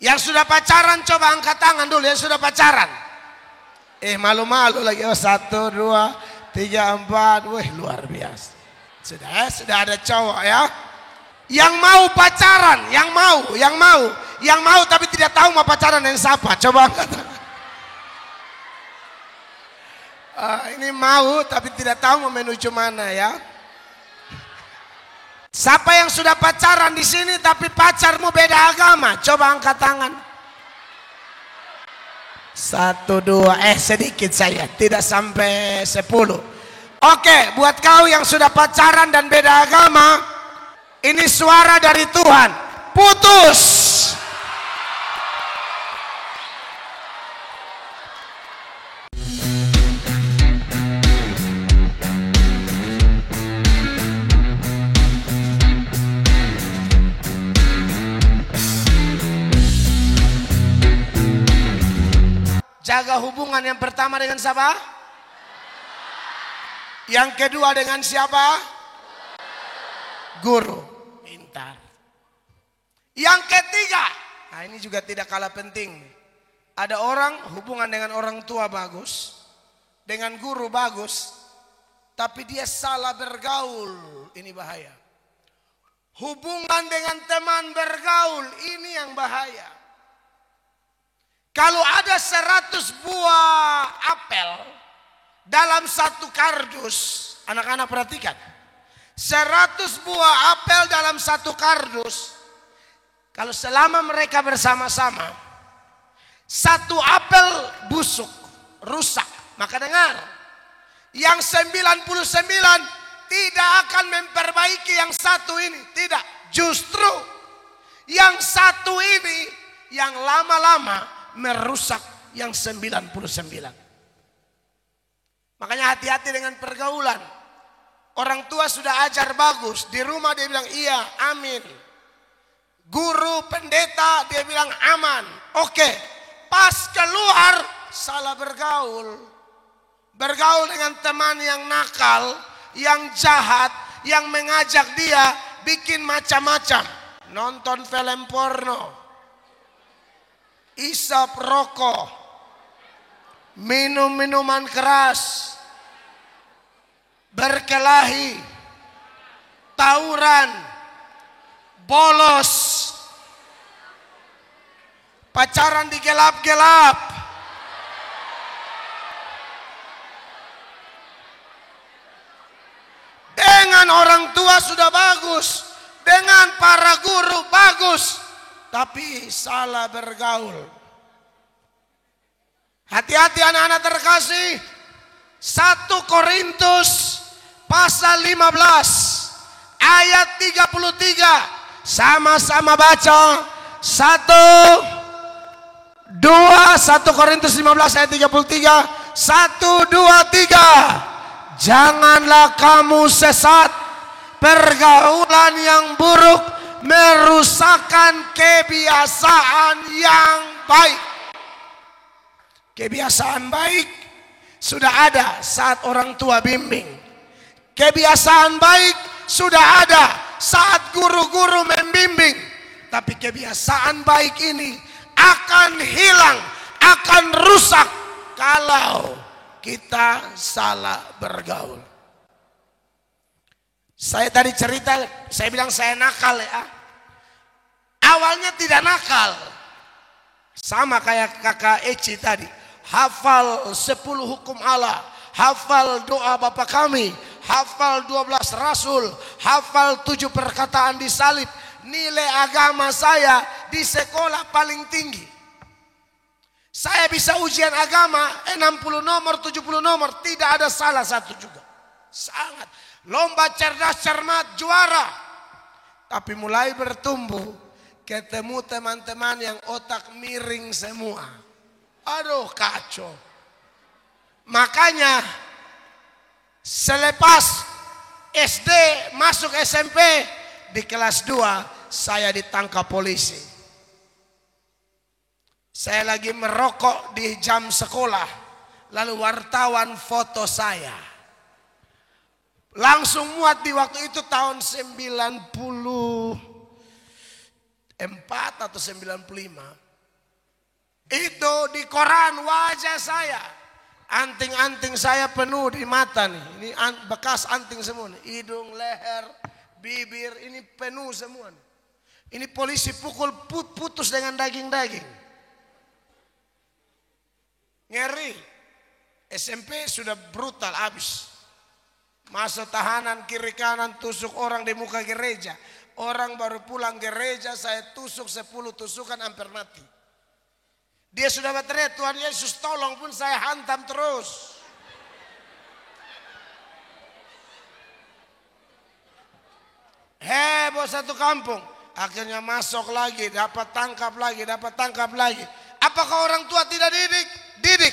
Yang sudah pacaran coba angkat tangan dulu yang sudah pacaran. Malu-malu lagi. 1, 2, 3, 4. Wih, luar biasa. Sudah ada cowok ya. Yang mau pacaran, yang mau tapi tidak tahu mau pacaran yang siapa. Coba angkat tangan. Ini mau tapi tidak tahu mau menuju mana ya. Siapa yang sudah pacaran di sini tapi pacarmu beda agama? Coba angkat tangan. 1, 2, sedikit saya, tidak sampai 10. Oke, buat kau yang sudah pacaran dan beda agama, ini suara dari Tuhan. Putus. Jaga hubungan yang pertama dengan siapa? Yang kedua dengan siapa? Guru. Pintar. Yang ketiga, nah ini juga tidak kalah penting. Ada orang hubungan dengan orang tua bagus, dengan guru bagus, tapi dia salah bergaul. Ini bahaya. Hubungan dengan teman bergaul, ini yang bahaya. Kalau ada 100 buah apel dalam satu kardus, anak-anak perhatikan. 100 buah apel dalam satu kardus. Kalau selama mereka bersama-sama, satu apel busuk, rusak. Maka dengar, yang 99 tidak akan memperbaiki yang satu ini. Tidak, justru yang satu ini yang lama-lama merusak yang 99. Makanya hati-hati dengan pergaulan. Orang tua sudah ajar bagus, di rumah dia bilang iya, amin. Guru, pendeta dia bilang aman. Oke, pas keluar salah bergaul. Bergaul dengan teman yang nakal, yang jahat, yang mengajak dia bikin macam-macam. Nonton film porno, isap rokok, minum minuman keras, berkelahi, tawuran, bolos, pacaran di gelap-gelap, dengan orang tua sudah bagus, dengan para guru bagus, tapi salah bergaul. Hati-hati anak-anak terkasih. 1 Korintus pasal 15 ayat 33. Sama-sama baca. 1, 2, 1 Korintus 15 ayat 33. 1, 2, 3. Janganlah kamu sesat. Pergaulan yang buruk merusakkan kebiasaan yang baik. Kebiasaan baik sudah ada saat orang tua bimbing. Kebiasaan baik sudah ada saat guru-guru membimbing. Tapi kebiasaan baik ini akan hilang, akan rusak kalau kita salah bergaul. Saya tadi cerita, saya bilang saya nakal ya. Awalnya tidak nakal. Sama kayak kakak Eci tadi. Hafal 10 hukum Allah. Hafal doa Bapa kami. Hafal 12 rasul. Hafal 7 perkataan di salib. Nilai agama saya di sekolah paling tinggi. Saya bisa ujian agama 60 nomor, 70 nomor. Tidak ada salah satu juga. Sangat. Lomba cerdas cermat juara. Tapi mulai bertumbuh, ketemu teman-teman yang otak miring semua. Aduh kacau. Makanya selepas SD masuk SMP, di kelas 2 saya ditangkap polisi. Saya lagi merokok di jam sekolah. Lalu wartawan foto saya. Langsung muat di waktu itu tahun 94 atau 95. Itu di koran wajah saya. Anting-anting saya penuh di mata nih. Ini bekas anting semua nih. Hidung, leher, bibir ini penuh semua nih. Ini polisi pukul putus dengan daging-daging. Ngeri. SMP sudah brutal habis. Masa tahanan kiri kanan tusuk orang di muka gereja. Orang baru pulang gereja saya tusuk 10 tusukan hampir mati. Dia sudah berteriak Tuhan Yesus tolong pun saya hantam terus. Heboh satu kampung. Akhirnya masuk lagi, dapat tangkap lagi. Apakah orang tua tidak didik? Didik.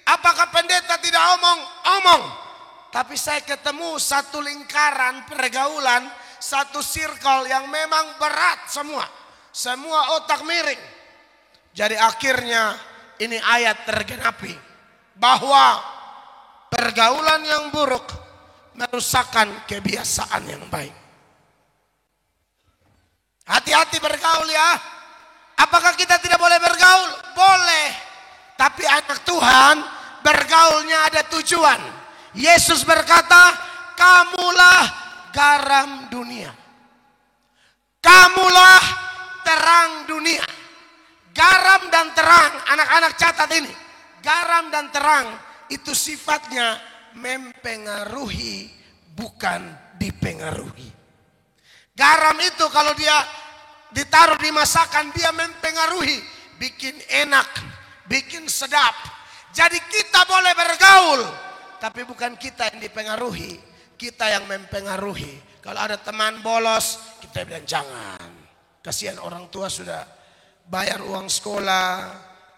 Apakah pendeta tidak omong? Tapi saya ketemu satu lingkaran pergaulan, satu circle yang memang berat semua. Semua otak miring. Jadi akhirnya ini ayat tergenapi. Bahwa pergaulan yang buruk merusakkan kebiasaan yang baik. Hati-hati bergaul ya. Apakah kita tidak boleh bergaul? Boleh. Tapi anak Tuhan bergaulnya ada tujuan. Yesus berkata, kamulah garam dunia. Kamulah terang dunia. Garam dan terang, anak-anak catat ini. Garam dan terang itu sifatnya mempengaruhi, bukan dipengaruhi. Garam itu kalau dia ditaruh di masakan dia mempengaruhi, bikin enak, bikin sedap. Jadi kita boleh bergaul, tapi bukan kita yang dipengaruhi, kita yang mempengaruhi. Kalau ada teman bolos, kita bilang jangan. Kasihan orang tua sudah bayar uang sekolah,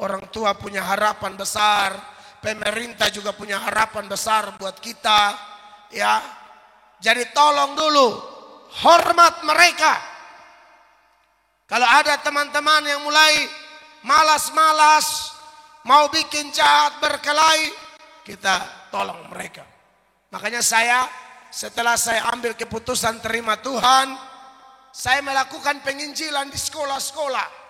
orang tua punya harapan besar, pemerintah juga punya harapan besar buat kita, ya. Jadi tolong dulu hormat mereka. Kalau ada teman-teman yang mulai malas-malas, mau bikin jahat, berkelahi, kita tolong mereka. Makanya setelah saya ambil keputusan terima Tuhan, saya melakukan penginjilan di sekolah-sekolah.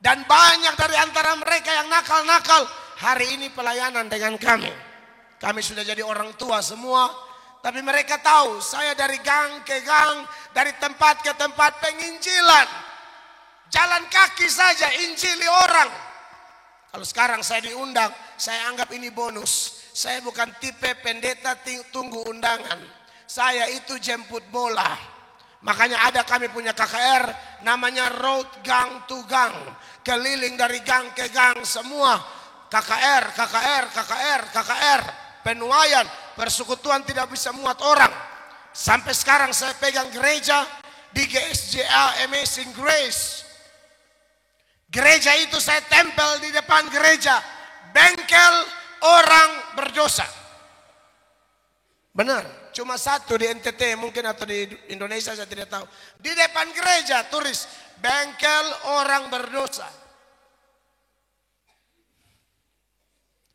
Dan banyak dari antara mereka yang nakal-nakal, hari ini pelayanan dengan kami. Kami sudah jadi orang tua semua. Tapi mereka tahu saya dari gang ke gang, dari tempat ke tempat penginjilan. Jalan kaki saja injili orang. Kalau sekarang saya diundang, saya anggap ini bonus. Saya bukan tipe pendeta tunggu undangan. Saya itu jemput bola. Makanya ada kami punya KKR namanya Road Gang to Gang. Keliling dari gang ke gang semua. KKR. Penuaian, persekutuan tidak bisa muat orang. Sampai sekarang saya pegang gereja di GSJA Amazing Grace. Gereja itu saya tempel di depan gereja. Bengkel orang berdosa. Benar, cuma satu di NTT mungkin atau di Indonesia saya tidak tahu. Di depan gereja tulis bengkel orang berdosa.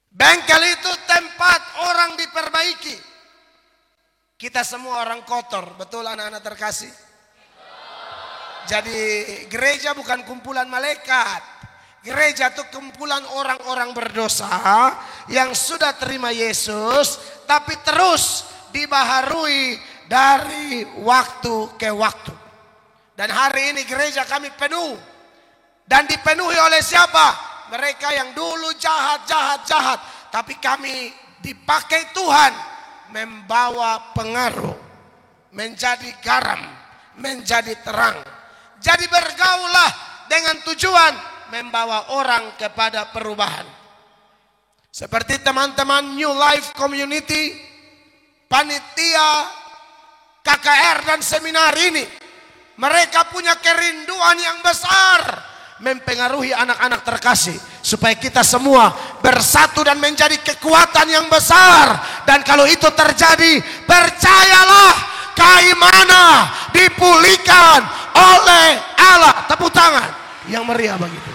Bengkel itu tempat orang diperbaiki. Kita semua orang kotor, betul anak-anak terkasih? Jadi gereja bukan kumpulan malaikat. Gereja itu kumpulan orang-orang berdosa yang sudah terima Yesus, tapi terus dibaharui dari waktu ke waktu. Dan hari ini gereja kami penuh. Dan dipenuhi oleh siapa? Mereka yang dulu jahat. Tapi kami dipakai Tuhan membawa pengaruh. Menjadi garam. Menjadi terang. Jadi bergaulah dengan tujuan membawa orang kepada perubahan. Seperti teman-teman New Life Community, panitia KKR dan seminar ini. Mereka punya kerinduan yang besar mempengaruhi anak-anak terkasih supaya kita semua bersatu dan menjadi kekuatan yang besar. Dan kalau itu terjadi, percayalah Kaimana dipulihkan oleh Allah. Tepuk tangan yang meriah begitu.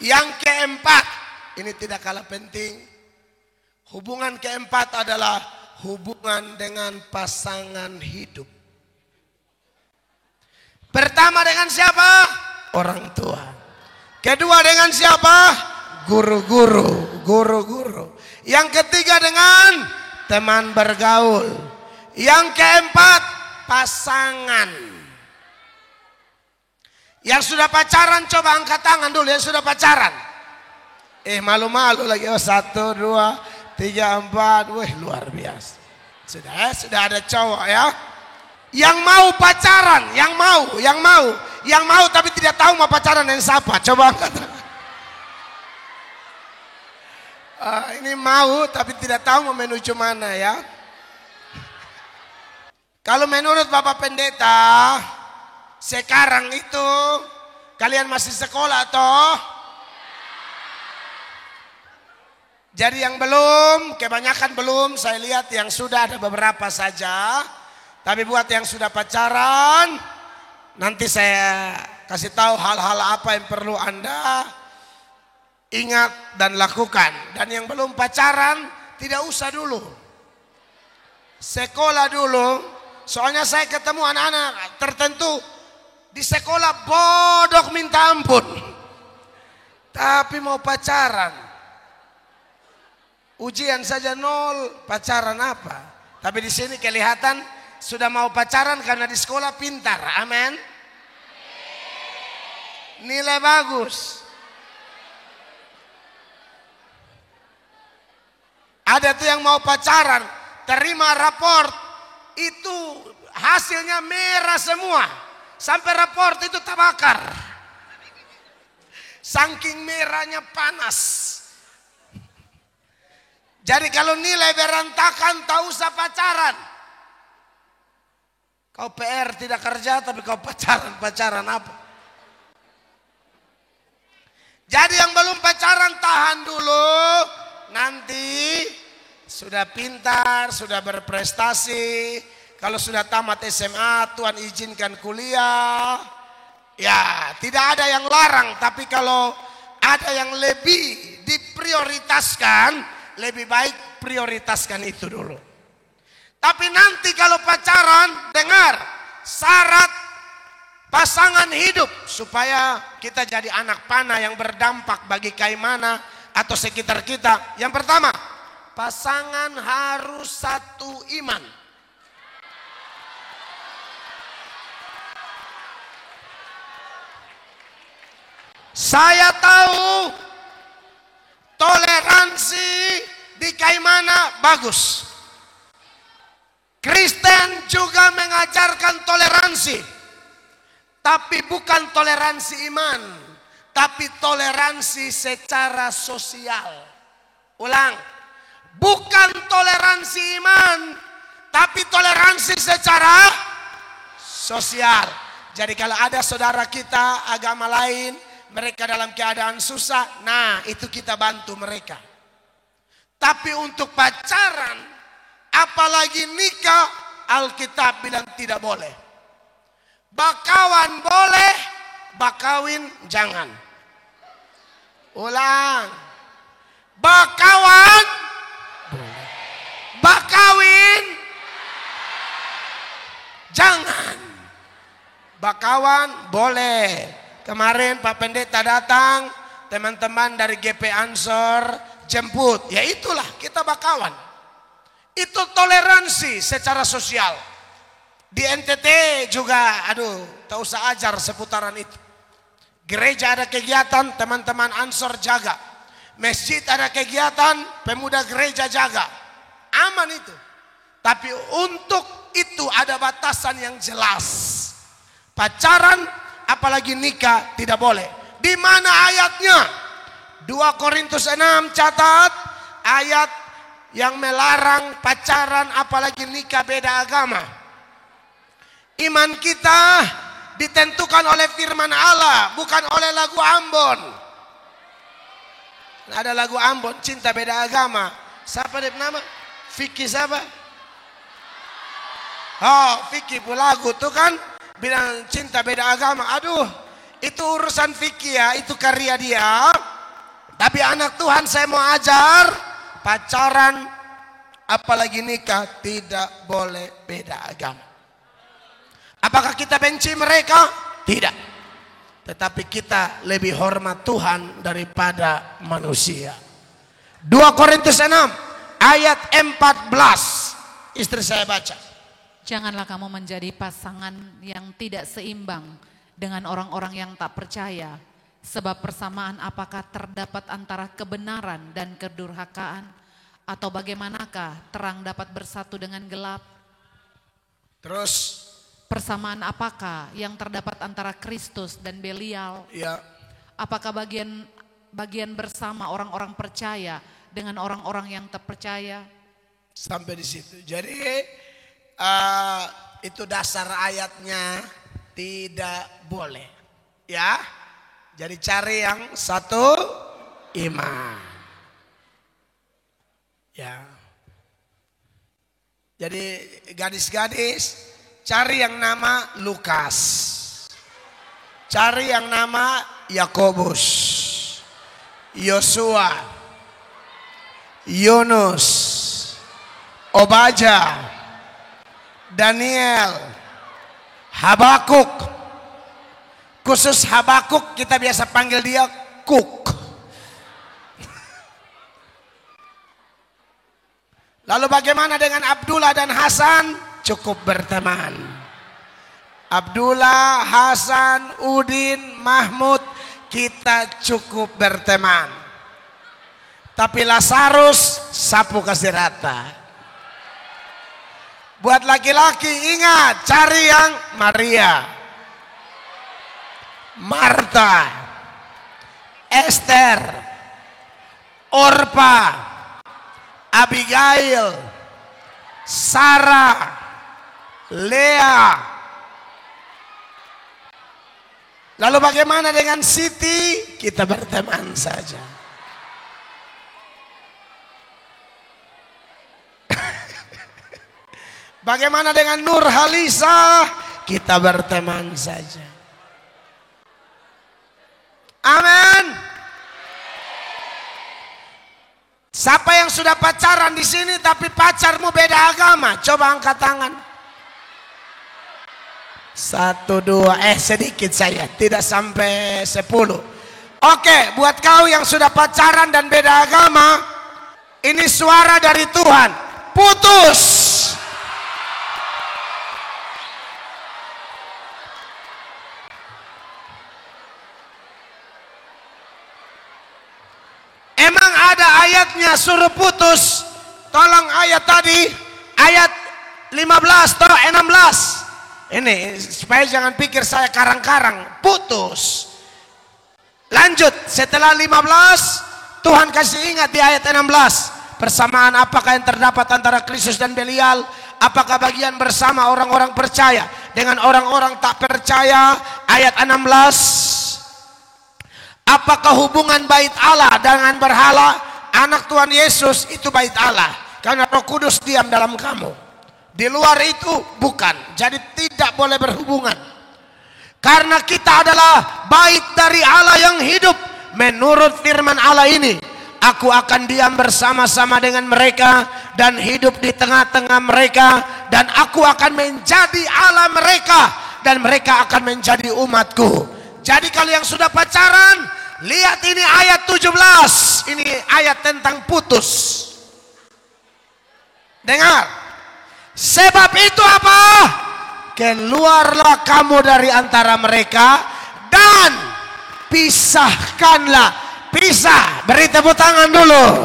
Yang keempat, ini tidak kalah penting. Hubungan keempat adalah hubungan dengan pasangan hidup. Pertama dengan siapa? Orang tua. Kedua dengan siapa? Guru-guru. Yang ketiga dengan teman bergaul. Yang keempat pasangan. Yang sudah pacaran coba angkat tangan dulu yang sudah pacaran. Malu-malu lagi. 1, 2, 3, 4. Wih, luar biasa. Sudah ada cowok ya. Yang mau pacaran, yang mau tapi tidak tahu mau pacaran dengan siapa. Coba angkat tangan. Ini mau tapi tidak tahu mau menuju mana ya. Kalau menurut Bapak Pendeta, sekarang itu kalian masih sekolah toh? Jadi yang belum, kebanyakan belum, saya lihat yang sudah ada beberapa saja. Tapi buat yang sudah pacaran, nanti saya kasih tahu hal-hal apa yang perlu Anda ingat dan lakukan. Dan yang belum pacaran, tidak usah dulu. Sekolah dulu. Soalnya saya ketemu anak-anak tertentu di sekolah bodoh minta ampun. Tapi mau pacaran. Ujian saja 0, pacaran apa? Tapi di sini kelihatan sudah mau pacaran karena di sekolah pintar. Amin. Nilai bagus. Ada tuh yang mau pacaran, terima raport, itu hasilnya merah semua. Sampai raport itu terbakar. Saking merahnya panas. Jadi kalau nilai berantakan, tak usah pacaran. Kau PR tidak kerja tapi kau pacaran apa? Jadi yang belum pacaran tahan dulu. Nanti sudah pintar, sudah berprestasi. Kalau sudah tamat SMA, Tuhan izinkan kuliah. Ya, tidak ada yang larang. Tapi kalau ada yang lebih diprioritaskan, lebih baik prioritaskan itu dulu. Tapi nanti kalau pacaran, dengar syarat pasangan hidup supaya kita jadi anak panah yang berdampak bagi Kaimana atau sekitar kita. Yang pertama, pasangan harus satu iman. Saya tahu toleransi di Kaimana bagus. Kristen juga mengajarkan toleransi. Tapi bukan toleransi iman. Tapi toleransi secara sosial. Ulang. Bukan toleransi iman. Tapi toleransi secara sosial. Jadi kalau ada saudara kita agama lain, mereka dalam keadaan susah, nah itu kita bantu mereka. Tapi untuk pacaran, apalagi nikah, Alkitab bilang tidak boleh. Bakawan boleh, bakawin jangan. Ulang. Bakawan boleh. Bakawin jangan. Bakawan boleh. Kemarin Pak Pendeta datang, teman-teman dari GP Ansor jemput. Ya itulah, kita bakawan. Itu toleransi secara sosial. Di NTT juga, tak usah ajar seputaran itu. Gereja ada kegiatan, teman-teman Ansor jaga. Masjid ada kegiatan, pemuda gereja jaga. Aman itu. Tapi untuk itu ada batasan yang jelas. Pacaran, apalagi nikah tidak boleh. Di mana ayatnya? 2 Korintus 6 catat ayat yang melarang pacaran apalagi nikah beda agama. Iman kita ditentukan oleh firman Allah, bukan oleh lagu Ambon. Ada lagu Ambon, cinta beda agama. Siapa dia nama? Vicky siapa? Oh, Vicky lagu tuh kan bilang cinta beda agama. Aduh, itu urusan Vicky ya, itu karya dia. Tapi anak Tuhan saya mau ajar, pacaran apalagi nikah tidak boleh beda agama. Apakah kita benci mereka? Tidak. Tetapi kita lebih hormat Tuhan daripada manusia. 2 Korintus 6 ayat 14. Istri saya baca. Janganlah kamu menjadi pasangan yang tidak seimbang dengan orang-orang yang tak percaya. Sebab persamaan apakah terdapat antara kebenaran dan kedurhakaan? Atau bagaimanakah terang dapat bersatu dengan gelap? Terus. Persamaan apakah yang terdapat antara Kristus dan Belial? Ya. Apakah bagian bersama orang-orang percaya dengan orang-orang yang tak percaya? Sampai di situ. Jadi itu dasar ayatnya, tidak boleh. Ya. Jadi cari yang satu iman. Ya. Jadi gadis-gadis, cari yang nama Lukas. Cari yang nama Yakobus, Yosua, Yunus, Obadya, Daniel, Habakuk. Khusus Habakuk kita biasa panggil dia Kuk. Lalu bagaimana dengan Abdullah dan Hasan? Cukup berteman. Abdullah, Hasan, Udin, Mahmud, kita cukup berteman. Tapi Lazarus sapu kasih rata. Buat laki-laki ingat, cari yang Maria, Marta, Esther, Orpa, Abigail, Sarah, Lea. Lalu bagaimana dengan Siti? Kita berteman saja. Bagaimana dengan Nur Halisa? Kita berteman saja. Amin. Siapa yang sudah pacaran di sini tapi pacarmu beda agama? Coba angkat tangan. 1, 2, sedikit saya, tidak sampai 10. Oke, buat kau yang sudah pacaran dan beda agama, ini suara dari Tuhan. Putus. Emang ada ayatnya suruh putus? Tolong ayat tadi, ayat 15 atau 16. Ini supaya jangan pikir saya karang-karang. Putus. Lanjut, setelah 15 Tuhan kasih ingat di ayat 16. Persamaan apakah yang terdapat antara Kristus dan Belial? Apakah bagian bersama orang-orang percaya dengan orang-orang tak percaya? Ayat 16. Apakah hubungan bait Allah dengan berhala? Anak Tuhan Yesus itu bait Allah, karena Roh Kudus diam dalam kamu. Di luar itu bukan. Jadi tidak boleh berhubungan. Karena kita adalah bait dari Allah yang hidup. Menurut firman Allah ini, aku akan diam bersama-sama dengan mereka dan hidup di tengah-tengah mereka, dan aku akan menjadi Allah mereka dan mereka akan menjadi umatku. Jadi kalau yang sudah pacaran, lihat ini ayat 17. Ini ayat tentang putus. Dengar. Sebab itu apa? Keluarlah kamu dari antara mereka dan pisahkanlah. Pisah. Beri tepuk tangan dulu.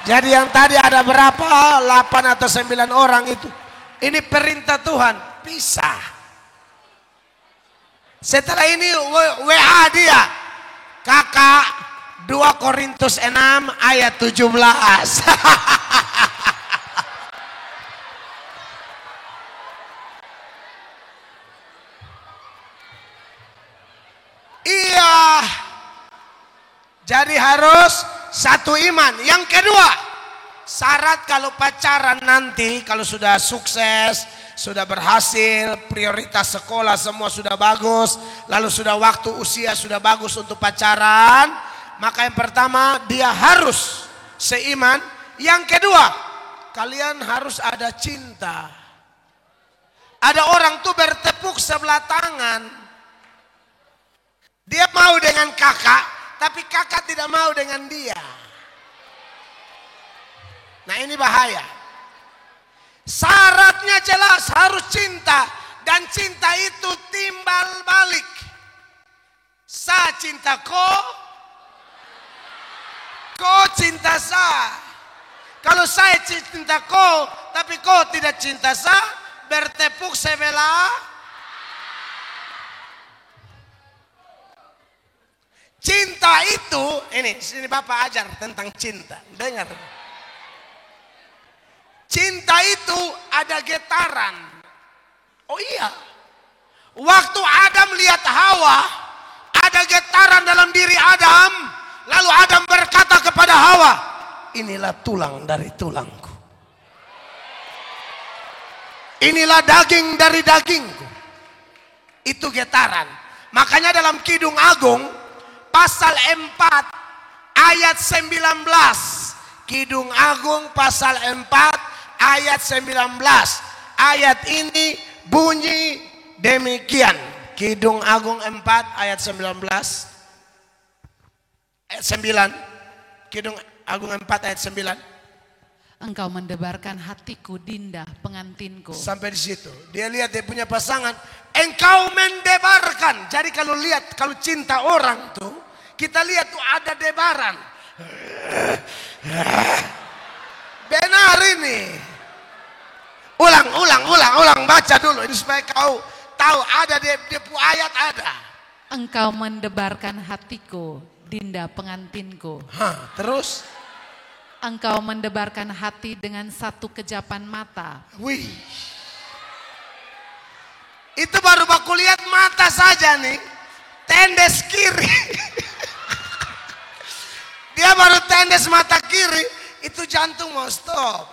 Jadi yang tadi ada berapa? 8 atau 9 orang itu. Ini perintah Tuhan. Pisah. Setelah ini WA dia. Kakak, 2 Korintus 6 ayat 17. Iya. Jadi harus satu iman. Yang kedua, syarat kalau pacaran nanti, kalau sudah sukses, sudah berhasil, prioritas sekolah semua sudah bagus, lalu sudah waktu usia sudah bagus untuk pacaran, maka yang pertama dia harus seiman. Yang kedua, kalian harus ada cinta. Ada orang tuh bertepuk sebelah tangan, Dia mau dengan kakak, tapi kakak tidak mau dengan dia. Nah ini bahaya. Syaratnya jelas harus cinta. Dan cinta itu timbal balik. Sa cinta ko cinta sa. Kalau saya cinta ko, tapi ko tidak cinta sa, bertepuk sebelah. Cinta itu, sini Bapak ajar tentang cinta. Dengar. Cinta itu ada getaran. Oh iya. Waktu Adam lihat Hawa, ada getaran dalam diri Adam. Lalu Adam berkata kepada Hawa, inilah tulang dari tulangku. Inilah daging dari dagingku. Itu getaran. Makanya dalam Kidung Agung, pasal 4 ayat 19. Kidung Agung pasal 4 ayat 19. Ayat ini bunyi demikian. Kidung Agung 4 ayat 19. Ayat 9. Kidung Agung 4 ayat 9. Engkau mendebarkan hatiku, Dinda, pengantinku. Sampai di situ. Dia lihat dia punya pasangan. Engkau mendebarkan. Jadi kalau lihat, kalau cinta orang tuh, kita lihat tuh ada debaran. Benar ini. Ulang. Baca dulu ini supaya kau tahu ada dia ayat ada. Engkau mendebarkan hatiku, Dinda, pengantinku. Terus? Engkau mendebarkan hati dengan satu kejapan mata. Wih. Itu baru aku lihat mata saja nih. Tendes kiri. Dia baru tendes mata kiri. Itu jantung mau stop.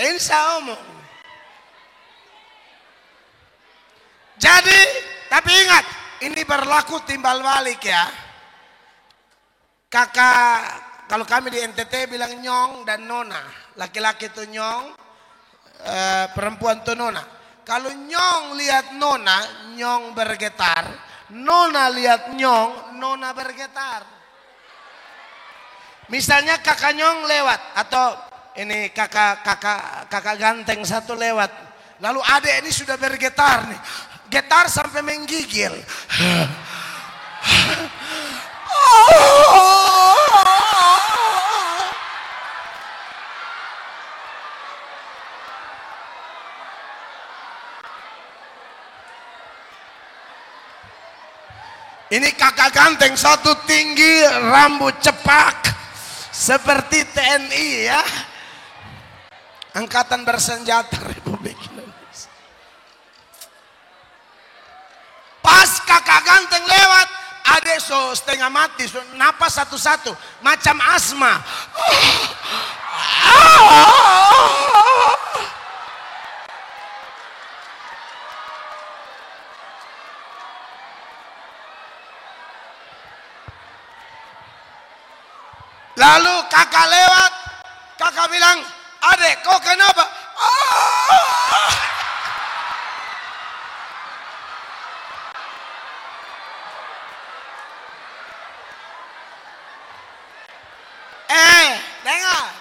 Insya omong. Jadi, tapi ingat. Ini berlaku timbal balik ya. Kakak, kalau kami di NTT bilang nyong dan nona. Laki-laki itu nyong, perempuan itu nona. Kalau nyong lihat nona, nyong bergetar. Nona lihat nyong, nona bergetar. Misalnya kakak nyong lewat, atau ini kakak ganteng satu lewat. Lalu adik ini sudah bergetar nih. Getar sampai menggigil. Ini kakak ganteng satu tinggi, rambut cepak seperti TNI ya. Angkatan Bersenjata Republik Indonesia. Pas kakak ganteng lewat, adek so setengah mati, so napas satu-satu macam asma. Lalu kakak lewat, kakak bilang, adek kau kenapa?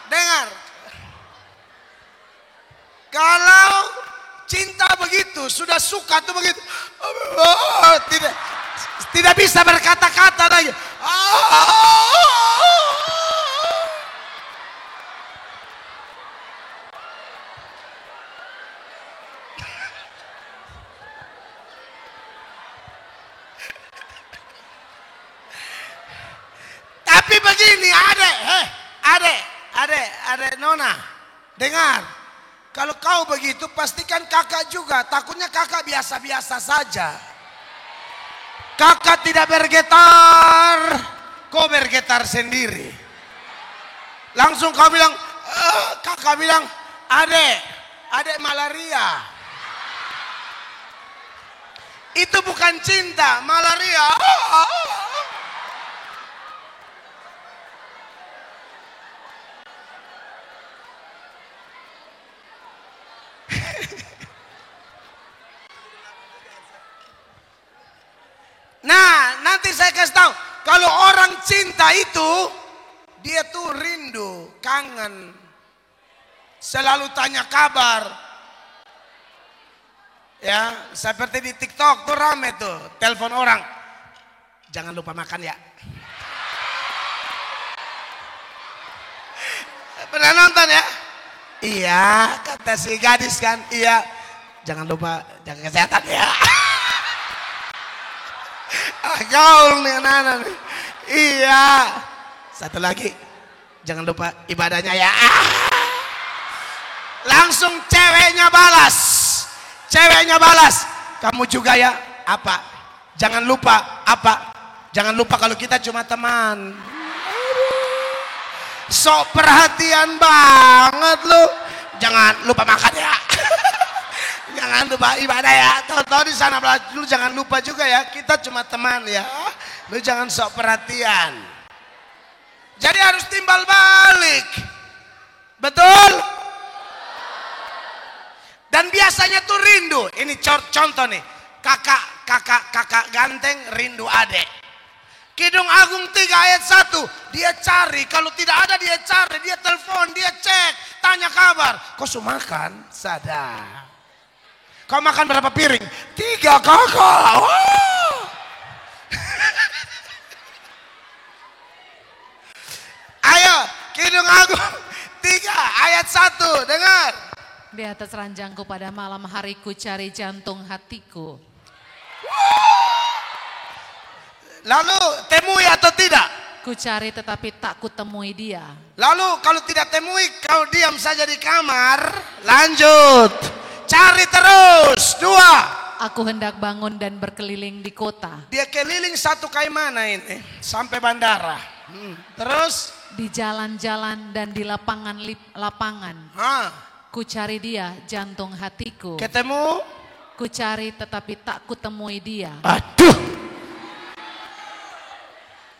Dengar. Kalau cinta begitu, sudah suka tuh begitu. Tidak bisa berkata-kata lagi. Tapi begini, adek nona, dengar. Kalau kau begitu pastikan kakak juga. Takutnya kakak biasa-biasa saja. Kakak tidak bergetar, kau bergetar sendiri. Langsung kau bilang, kakak bilang, adek malaria. Itu bukan cinta, malaria. Nanti saya kasih tahu, kalau orang cinta itu, dia tuh rindu, kangen, selalu tanya kabar. Ya, seperti di TikTok tuh rame tuh, telepon orang, jangan lupa makan ya. Pernah nonton ya? Iya, kata si gadis kan, iya, jangan lupa jaga kesehatan ya. Gaul nih anak-anak nih. Iya. Satu lagi, jangan lupa ibadahnya ya. Langsung ceweknya balas. Ceweknya balas. Kamu juga ya? Apa? Jangan lupa. Apa? Jangan lupa kalau kita cuma teman. Sok perhatian banget lu. Jangan lupa makan ya. Jangan lupa ibadah ya. Tahu-tahu di sana lu jangan lupa juga ya. Kita cuma teman ya. Lu jangan sok perhatian. Jadi harus timbal balik. Betul? Dan biasanya tuh rindu. Ini contoh nih. Kakak ganteng rindu adek. Kidung Agung 3 ayat 1. Dia cari. Kalau tidak ada dia cari. Dia telepon. Dia cek. Tanya kabar. Kau sudah makan? Sadar. Kau makan berapa piring? 3 kakak. Wow. Ayo. Kidung Agung 3 ayat 1. Dengar. Di atas ranjangku pada malam hariku cari jantung hatiku. Lalu temui atau tidak? Ku cari tetapi tak kutemui dia. Lalu kalau tidak temui kau diam saja di kamar. Lanjut. Cari terus. 2. Aku hendak bangun dan berkeliling di kota. Dia keliling satu kayak mana ini? Sampai bandara. Terus? Di jalan-jalan dan di lapangan. Ku cari dia jantung hatiku. Ketemu? Ku cari tetapi tak kutemui dia. Aduh.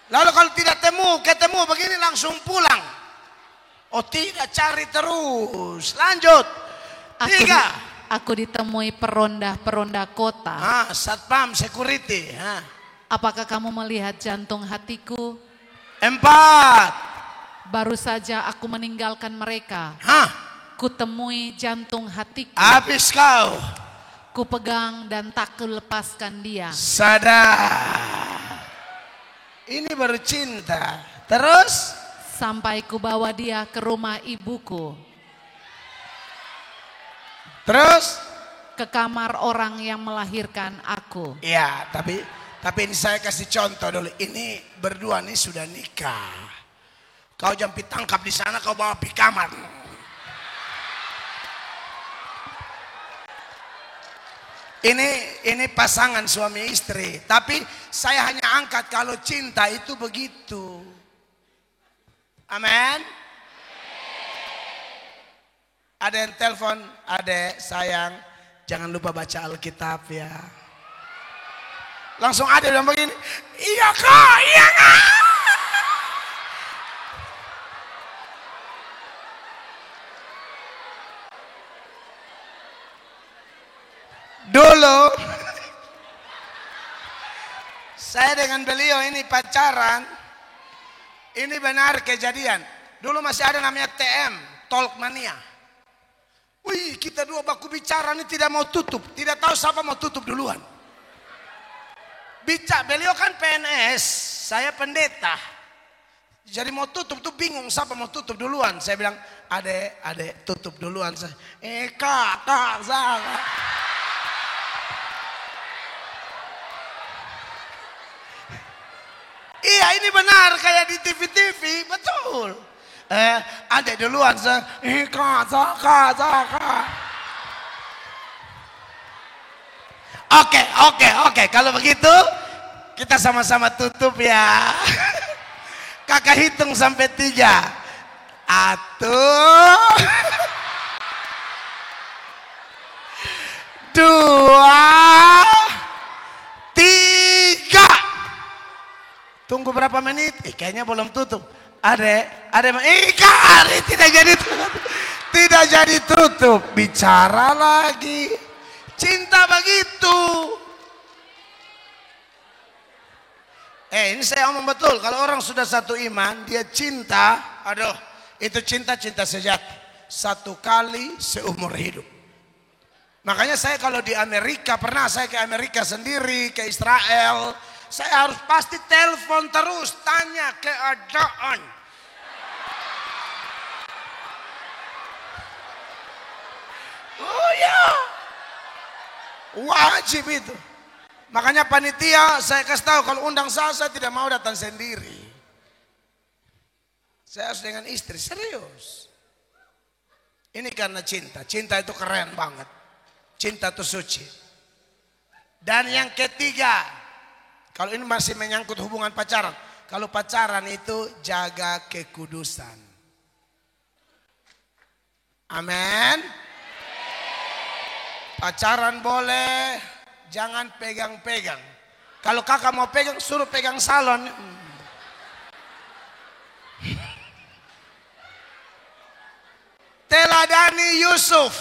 Lalu kalau tidak ketemu begini langsung pulang. Oh tidak, cari terus. Lanjut. 3. Aku ditemui peronda-peronda kota. Satpam, security. Apakah kamu melihat jantung hatiku? 4. Baru saja aku meninggalkan mereka. Kutemui jantung hatiku. Habis kau. Ku pegang dan tak kulepaskan dia. Sadar. Ini baru cinta. Terus? Sampai ku bawa dia ke rumah ibuku. Terus? Ke kamar orang yang melahirkan aku. Ya, tapi ini saya kasih contoh dulu. Ini berdua nih sudah nikah. Kau jangan ditangkap di sana, kau bawa pergi kamar. Ini pasangan suami istri. Tapi saya hanya angkat kalau cinta itu begitu. Amin. Ada yang telepon, adek sayang, jangan lupa baca Alkitab ya. Langsung ada yang begini, iya kak, iya kak. Dulu saya dengan beliau ini pacaran. Ini benar kejadian. Dulu masih ada namanya TM, Talk Mania. Wih, kita dua baku bicara ini tidak mau tutup. Tidak tahu siapa mau tutup duluan. Beliau kan PNS, saya pendeta. Jadi mau tutup tuh bingung siapa mau tutup duluan. Saya bilang, adek tutup duluan. Kak, saya. Iya ini benar kayak di TV-TV, betul. Ada duluan saya. Oke. Kalau begitu kita sama-sama tutup ya. Kakak hitung sampai 3. 1, 2, 3. Tunggu berapa menit? Kayaknya belum tutup. Kak, tidak jadi tutup. Bicara lagi. Cinta begitu. Ini saya omong betul. Kalau orang sudah satu iman, dia cinta, aduh, itu cinta sejati. Satu kali seumur hidup. Makanya saya kalau di Amerika, pernah saya ke Amerika sendiri, ke Israel, saya harus pasti telepon terus, tanya keadaan. Oh ya, wajib itu. Makanya panitia saya kasih tahu kalau undang saya tidak mau datang sendiri. Saya harus dengan istri, serius. Ini karena cinta. Cinta itu keren banget. Cinta itu suci. Dan yang ketiga, kalau ini masih menyangkut hubungan pacaran. Kalau pacaran itu jaga kekudusan. Amin. Pacaran boleh, jangan pegang-pegang. Kalau kakak mau pegang, suruh pegang salon. Teladani Yusuf.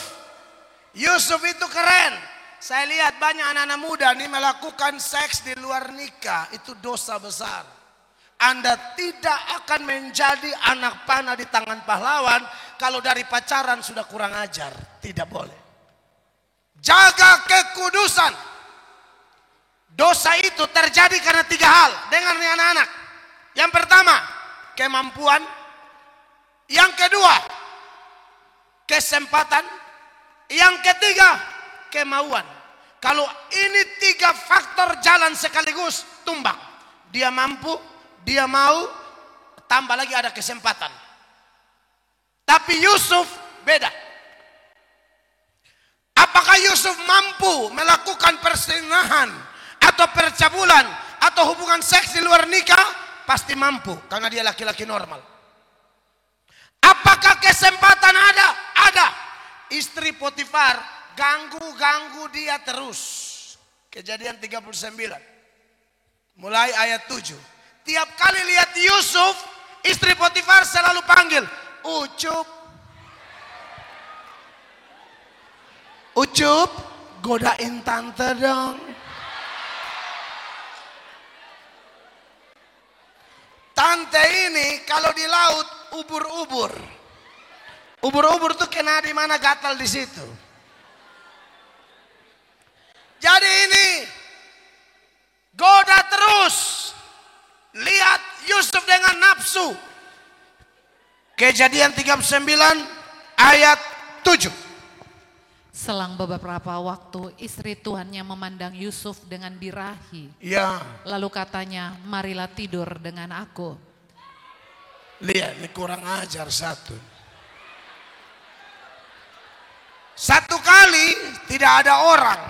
Yusuf itu keren. Saya lihat banyak anak-anak muda nih melakukan seks di luar nikah. Itu dosa besar. Anda tidak akan menjadi anak panah di tangan pahlawan kalau dari pacaran sudah kurang ajar. Tidak boleh. Jaga kekudusan. Dosa itu terjadi karena 3 hal. Dengar nih anak-anak. Yang pertama, kemampuan. Yang kedua, kesempatan. Yang ketiga, kemauan. Kalau ini 3 faktor jalan sekaligus, tumbang. Dia mampu, dia mau, tambah lagi ada kesempatan. Tapi Yusuf beda. Apakah Yusuf mampu melakukan persinahan atau percabulan atau hubungan seks di luar nikah? Pasti mampu karena dia laki-laki normal. Apakah kesempatan ada? Ada. Istri Potifar ganggu dia terus. Kejadian 39. Mulai ayat 7. Tiap kali lihat Yusuf, istri Potifar selalu panggil, Ucup. Ucup, godain tante dong. Tante ini kalau di laut ubur-ubur. Ubur-ubur tuh kena di mana gatal di situ. Jadi ini goda terus. Lihat Yusuf dengan nafsu. Kejadian 39 ayat 7. Selang beberapa waktu istri tuannya memandang Yusuf dengan birahi. Ya. Lalu katanya, marilah tidur dengan aku. Lihat, ini kurang ajar satu. Satu kali tidak ada orang.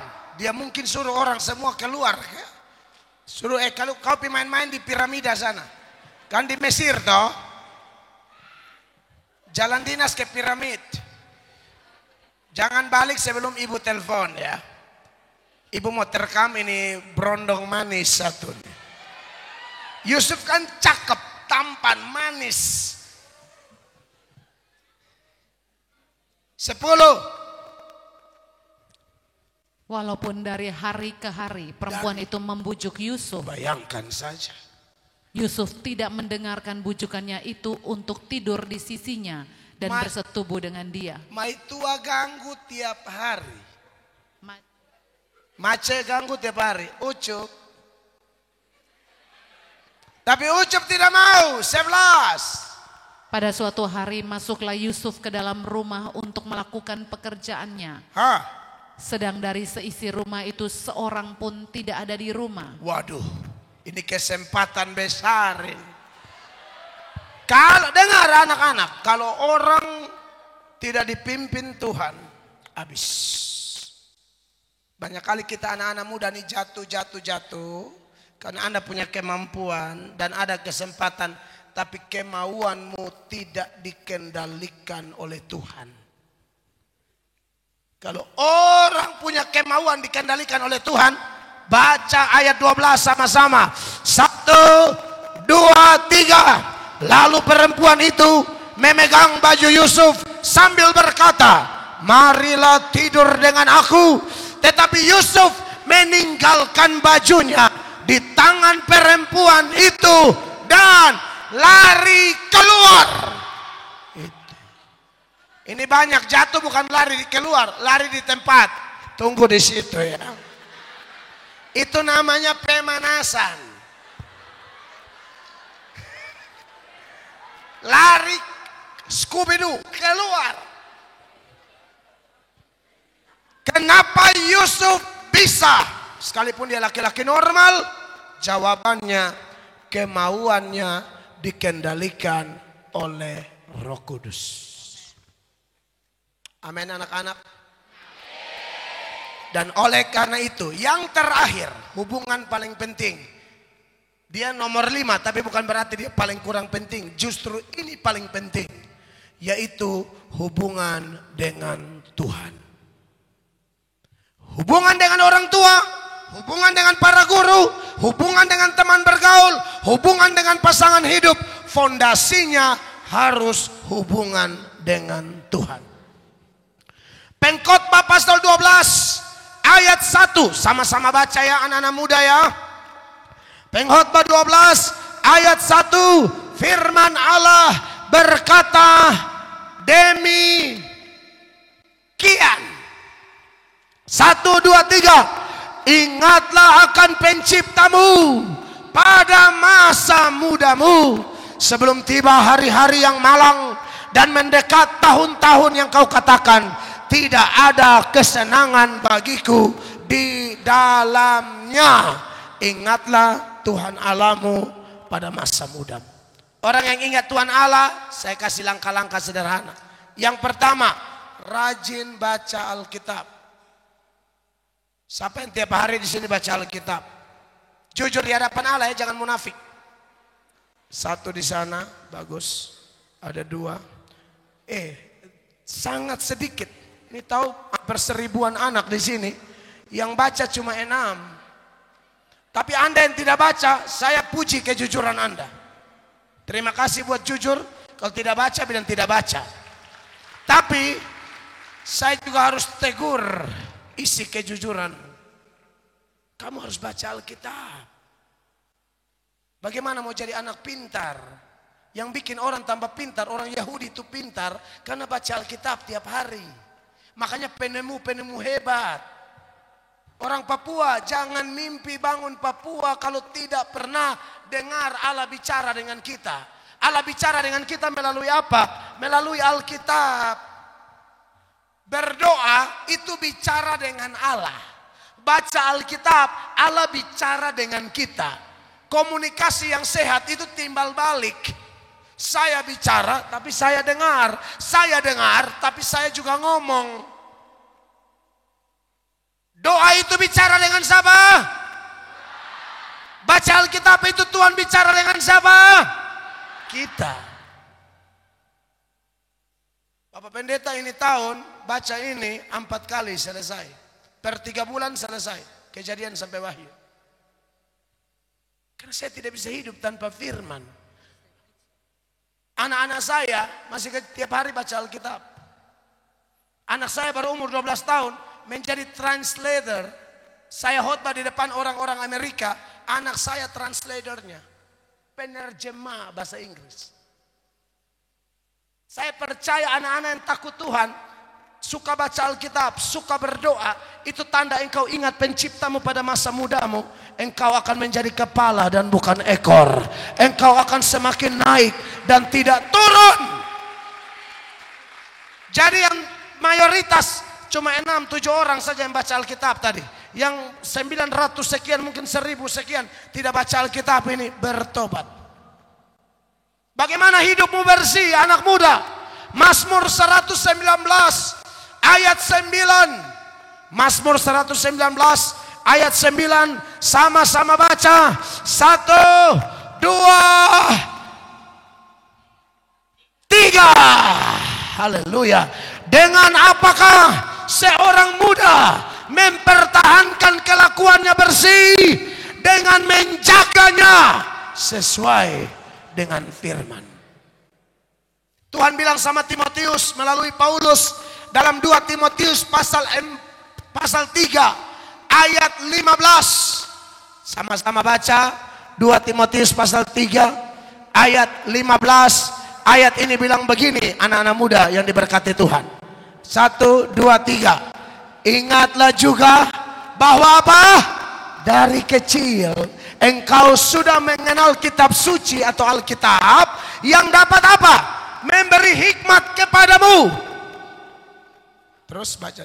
Dia mungkin suruh orang semua keluar. Suruh kalau kau main-main di piramida sana. Kan di Mesir toh. Jalan dinas ke piramid. Jangan balik sebelum ibu telepon ya. Ibu mau terekam ini berondong manis satu. Yusuf kan cakep, tampan, manis. 10. Walaupun dari hari ke hari perempuan itu membujuk Yusuf. Bayangkan saja. Yusuf tidak mendengarkan bujukannya itu untuk tidur di sisinya dan bersetubuh dengan dia. Mai tua ganggu tiap hari. Mace ganggu tiap hari. Ucup. Tapi Ucup tidak mau. 11. Pada suatu hari masuklah Yusuf ke dalam rumah untuk melakukan pekerjaannya. Sedang dari seisi rumah itu seorang pun tidak ada di rumah. Waduh, ini kesempatan besar ini. Kalau dengar anak-anak, kalau orang tidak dipimpin Tuhan, habis. Banyak kali kita anak-anak muda nih jatuh karena Anda punya kemampuan dan ada kesempatan, tapi kemauanmu tidak dikendalikan oleh Tuhan. Kalau orang punya kemauan dikendalikan oleh Tuhan, baca ayat 12 sama-sama. 1, 2, 3. Lalu perempuan itu memegang baju Yusuf sambil berkata, marilah tidur dengan aku. Tetapi Yusuf meninggalkan bajunya di tangan perempuan itu dan lari keluar. Ini banyak jatuh bukan lari keluar, lari di tempat. Tunggu di situ ya. Itu namanya pemanasan. Lari Scooby-Doo keluar. Kenapa Yusuf bisa? Sekalipun dia laki-laki normal, jawabannya kemauannya dikendalikan oleh Roh Kudus. Amin anak-anak. Dan oleh karena itu yang terakhir, hubungan paling penting. Dia nomor 5 tapi bukan berarti dia paling kurang penting. Justru ini paling penting. Yaitu hubungan dengan Tuhan. Hubungan dengan orang tua, hubungan dengan para guru, hubungan dengan teman bergaul, hubungan dengan pasangan hidup. Fondasinya harus hubungan dengan Tuhan. Pengkhotbah pasal 12 ayat 1. Sama-sama baca ya anak-anak muda ya. Pengkhotbah 12 ayat 1. Firman Allah berkata demikian. 1, 2, 3. Ingatlah akan penciptamu pada masa mudamu, sebelum tiba hari-hari yang malang dan mendekat tahun-tahun yang kau katakan tidak ada kesenangan bagiku di dalamnya. Ingatlah Tuhan Allahmu pada masa mudamu. Orang yang ingat Tuhan Allah, saya kasih langkah-langkah sederhana. Yang pertama, rajin baca Alkitab. Siapa yang tiap hari di sini baca Alkitab? Jujur di hadapan Allah ya, jangan munafik. 1 di sana, bagus. Ada 2. Sangat sedikit. Ini tahu berseribuan anak di sini yang baca cuma 6. Tapi Anda yang tidak baca, saya puji kejujuran Anda. Terima kasih buat jujur. Kalau tidak baca, bilang tidak baca. Tapi saya juga harus tegur isi kejujuran. Kamu harus baca Alkitab. Bagaimana mau jadi anak pintar? Yang bikin orang tambah pintar, orang Yahudi itu pintar karena baca Alkitab tiap hari. Makanya penemu hebat. Orang Papua jangan mimpi bangun Papua kalau tidak pernah dengar Allah bicara dengan kita. Allah bicara dengan kita melalui apa? Melalui Alkitab. Berdoa itu bicara dengan Allah. Baca Alkitab, Allah bicara dengan kita. Komunikasi yang sehat itu timbal balik. Saya bicara tapi saya dengar. Saya dengar tapi saya juga ngomong. Doa itu bicara dengan siapa? Baca Alkitab itu Tuhan bicara dengan siapa? Kita. Bapak Pendeta ini tahun baca ini 4 kali selesai. Per 3 bulan selesai. Kejadian sampai Wahyu. Karena saya tidak bisa hidup tanpa firman. Anak-anak saya masih tiap hari baca Alkitab. Anak saya baru umur 12 tahun menjadi translator. Saya khotbah di depan orang-orang Amerika. Anak saya translatornya. Penerjemah bahasa Inggris. Saya percaya anak-anak yang takut Tuhan, suka baca Alkitab, suka berdoa, itu tanda engkau ingat penciptamu pada masa mudamu. Engkau akan menjadi kepala dan bukan ekor. Engkau akan semakin naik dan tidak turun. Jadi yang mayoritas cuma 6-7 orang saja yang baca Alkitab tadi. Yang 900 sekian mungkin 1000 sekian tidak baca Alkitab ini bertobat. Bagaimana hidupmu bersih anak muda? Mazmur 119 ayat 9. Mazmur 119 ayat 9. Sama-sama baca. 1, 2, 3. Haleluya. Dengan apakah seorang muda mempertahankan kelakuannya bersih? Dengan menjaganya sesuai dengan firman. Tuhan bilang sama Timotius melalui Paulus dalam 2 Timotius pasal 3 ayat 15. Sama-sama baca 2 Timotius pasal 3 ayat 15. Ayat ini bilang begini, anak-anak muda yang diberkati Tuhan. 1, 2, 3. Ingatlah juga bahwa apa? Dari kecil engkau sudah mengenal kitab suci atau Alkitab yang dapat apa? Memberi hikmat kepadamu. Terus baca,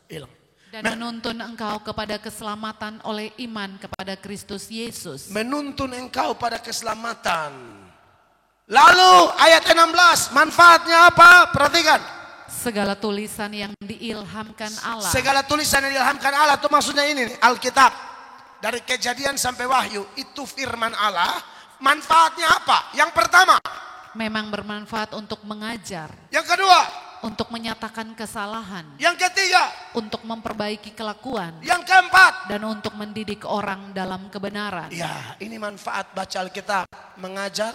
hilang. Dan menuntun engkau kepada keselamatan oleh iman kepada Kristus Yesus. Menuntun engkau pada keselamatan. Lalu ayat 16, manfaatnya apa? Perhatikan. Segala tulisan yang diilhamkan Allah. Segala tulisan yang diilhamkan Allah itu maksudnya ini nih, Alkitab. Dari Kejadian sampai Wahyu itu firman Allah. Manfaatnya apa? Yang pertama, memang bermanfaat untuk mengajar. yang kedua, untuk menyatakan kesalahan. yang ketiga, untuk memperbaiki kelakuan. yang keempat, dan untuk mendidik orang dalam kebenaran. ya, ini manfaat baca Alkitab. Mengajar,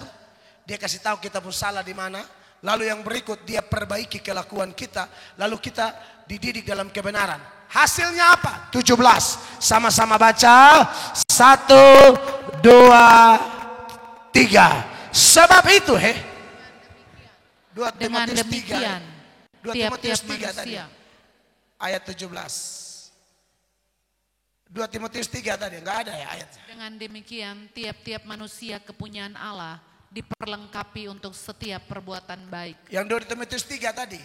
dia kasih tahu kita pun salah di mana. Lalu yang berikut dia perbaiki kelakuan kita. Lalu kita dididik dalam kebenaran. Hasilnya apa? 17. Sama-sama baca. 1, 2, 3. Sebab itu 2 dengan Timotius 3, demikian 2 tiap-tiap Timotius 3 tadi. manusia. Ayat 17. 2 Timotius 3 tadi, enggak ada ya ayatnya. Dengan demikian tiap-tiap manusia kepunyaan Allah diperlengkapi untuk setiap perbuatan baik. Yang 2 Timotius 3 tadi.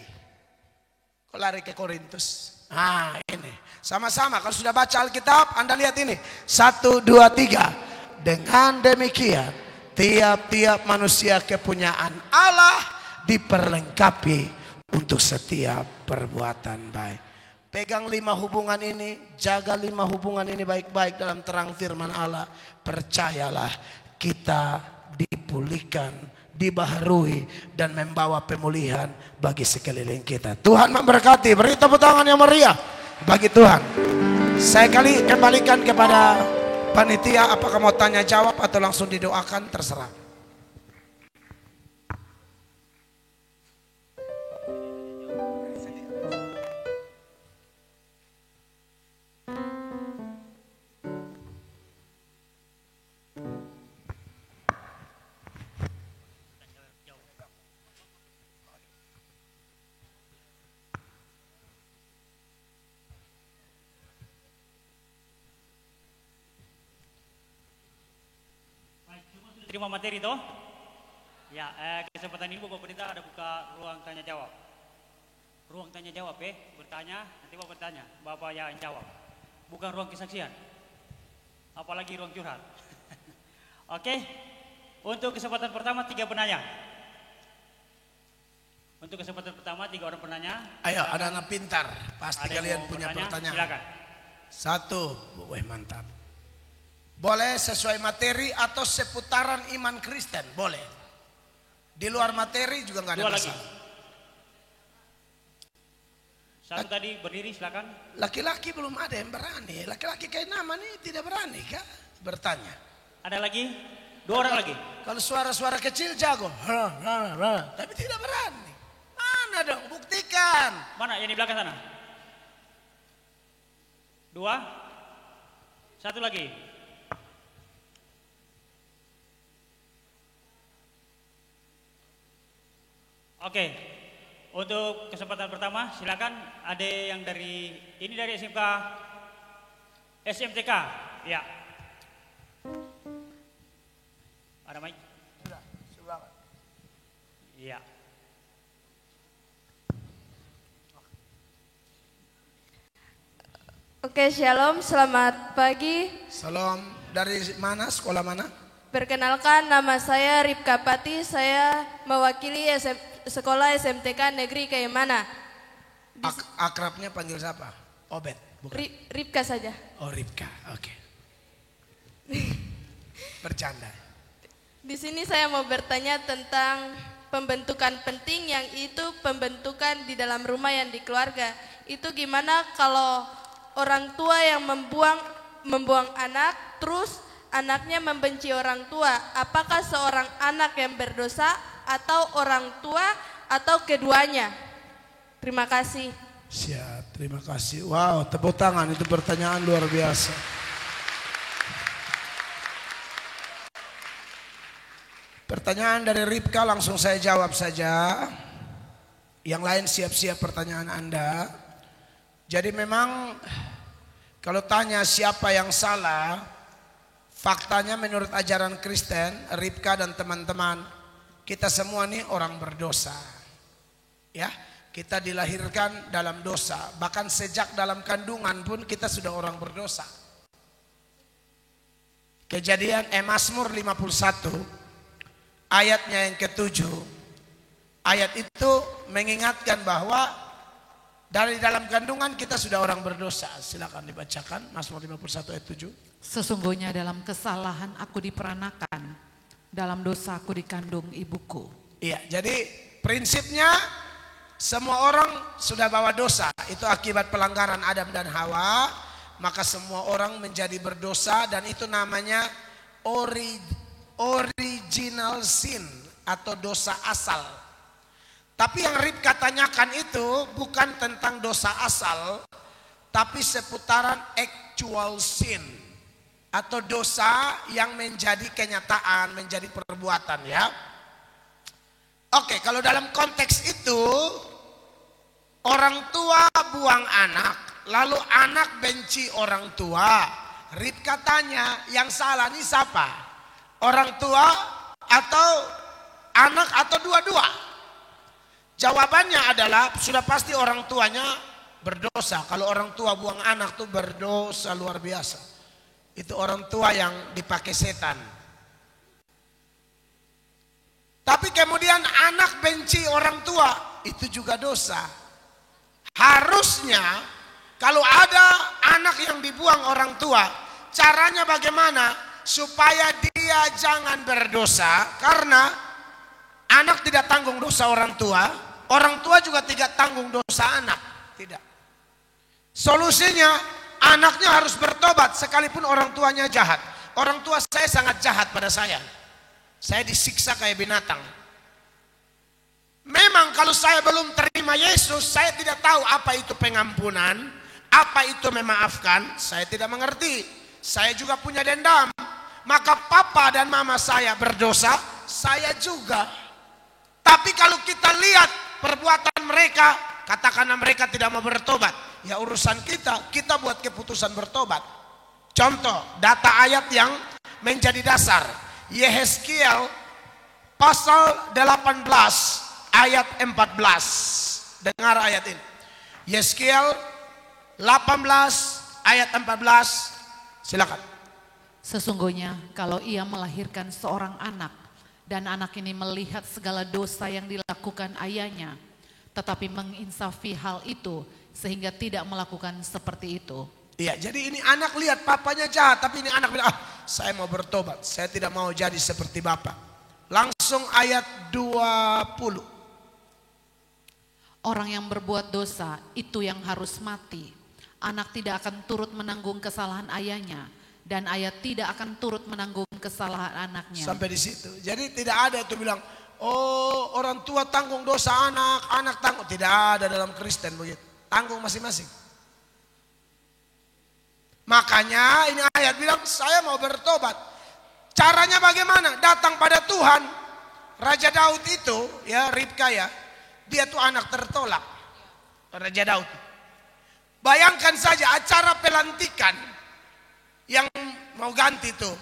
Kok lari ke Korintus? Nah ini. Sama-sama kalau sudah baca Alkitab Anda lihat ini. 1, 2, 3. Dengan demikian tiap-tiap manusia kepunyaan Allah diperlengkapi untuk setiap perbuatan baik. Pegang 5 hubungan ini. Jaga 5 hubungan ini baik-baik dalam terang firman Allah. Percayalah kita dipulihkan, dibaharui dan membawa pemulihan bagi sekeliling kita. Tuhan memberkati. Beri tepuk tangan yang meriah bagi Tuhan. Saya kembalikan kepada panitia, apakah mau tanya jawab atau langsung didoakan, terserah. Terima materi toh? Ya, kesempatan ini Bapak Pendeta ada buka ruang tanya jawab. Ruang tanya jawab bertanya, nanti Bapak bertanya, Bapak yang jawab. Bukan ruang kesaksian. Apalagi ruang curhat. Oke. Untuk kesempatan pertama 3 penanya. Untuk kesempatan pertama 3 orang penanya. Ayo, ada anak pintar. Pasti Ada kalian yang mau punya bertanya? pertanyaan. Silakan. 1, mantap. Boleh sesuai materi atau seputaran iman Kristen, boleh. Di luar materi juga nggak ada 2 lagi. masalah. 1 tadi berdiri silakan. Laki-laki belum ada yang berani. Laki-laki kayak nama nih tidak berani kah bertanya. Ada lagi? 2 orang lagi. Kalau suara-suara kecil jago, tapi tidak berani. Mana dong? Buktikan. Mana yang di belakang sana? 2. 1 lagi. Oke, untuk kesempatan pertama silakan ada yang dari ini dari SMTK, ya. Ada mic? Sudah, sebelah. Iya. Oke, shalom, selamat pagi. Salam, dari mana? Sekolah mana? Perkenalkan, nama saya Ripka Pati, saya mewakili sekolah SMTK Negeri Kaimana. Akrabnya panggil siapa? Obed, bukan? Ripka saja. Oh, Ripka, oke. Bercanda. Di sini saya mau bertanya tentang pembentukan penting, yang itu pembentukan di dalam rumah yang di keluarga. Itu gimana kalau orang tua yang membuang anak, terus anaknya membenci orang tua? Apakah seorang anak yang berdosa atau orang tua atau keduanya? Terima kasih. Siap, terima kasih. Wow, tepuk tangan, itu pertanyaan luar biasa. Pertanyaan dari Ripka langsung saya jawab saja. Yang lain siap-siap pertanyaan Anda. Jadi memang kalau tanya siapa yang salah, faktanya menurut ajaran Kristen, Ripka dan teman-teman, kita semua nih orang berdosa. Ya, kita dilahirkan dalam dosa. Bahkan sejak dalam kandungan pun kita sudah orang berdosa. Kejadian Mazmur 51 ayatnya yang ke-7. Ayat itu mengingatkan bahwa dari dalam kandungan kita sudah orang berdosa. Silakan dibacakan Mazmur 51 ayat 7. Sesungguhnya dalam kesalahan aku diperanakan, dalam dosa aku dikandung ibuku. Iya, jadi prinsipnya semua orang sudah bawa dosa. Itu akibat pelanggaran Adam dan Hawa. Maka semua orang menjadi berdosa dan itu namanya original sin atau dosa asal. Tapi yang Ripka tanyakan itu bukan tentang dosa asal, tapi seputaran actual sin atau dosa yang menjadi kenyataan, menjadi perbuatan ya. Oke, kalau dalam konteks itu orang tua buang anak, lalu anak benci orang tua. Ripka tanya, yang salah ini siapa? Orang tua atau anak atau dua-dua? Jawabannya adalah sudah pasti orang tuanya berdosa. Kalau orang tua buang anak tuh berdosa luar biasa. Itu orang tua yang dipakai setan. Tapi kemudian anak benci orang tua, itu juga dosa. Harusnya kalau ada anak yang dibuang orang tua, caranya bagaimana supaya dia jangan berdosa? Karena anak tidak tanggung dosa orang tua. Orang tua juga tidak tanggung dosa anak. Tidak. Solusinya anaknya harus bertobat sekalipun orang tuanya jahat. Orang tua saya sangat jahat pada saya. Saya disiksa kayak binatang. Memang kalau saya belum terima Yesus, saya tidak tahu apa itu pengampunan, apa itu memaafkan. Saya tidak mengerti. Saya juga punya dendam. Maka papa dan mama saya berdosa, saya juga. Tapi kalau kita lihat perbuatan mereka, katakanlah mereka tidak mau bertobat, ya urusan kita buat keputusan bertobat. Contoh, data ayat yang menjadi dasar. Yehezkiel pasal 18 ayat 14. Dengar ayat ini. Yehezkiel 18 ayat 14. Silakan. Sesungguhnya kalau ia melahirkan seorang anak, dan anak ini melihat segala dosa yang dilakukan ayahnya, tetapi menginsafi hal itu sehingga tidak melakukan seperti itu. Iya, jadi ini anak lihat papanya jahat, tapi ini anak bilang, saya mau bertobat, saya tidak mau jadi seperti bapak. Langsung ayat 20. Orang yang berbuat dosa itu yang harus mati. Anak tidak akan turut menanggung kesalahan ayahnya, dan ayah tidak akan turut menanggung kesalahan anaknya. Sampai di situ. Jadi tidak ada itu bilang, oh orang tua tanggung dosa anak, anak tanggung. Tidak ada dalam Kristen begitu. Tanggung masing-masing. Makanya ini ayat bilang, saya mau bertobat. Caranya bagaimana? Datang pada Tuhan. Raja Daud itu, ya Ripka ya, dia tuh anak tertolak. Raja Daud. Bayangkan saja acara pelantikan yang mau ganti tuh,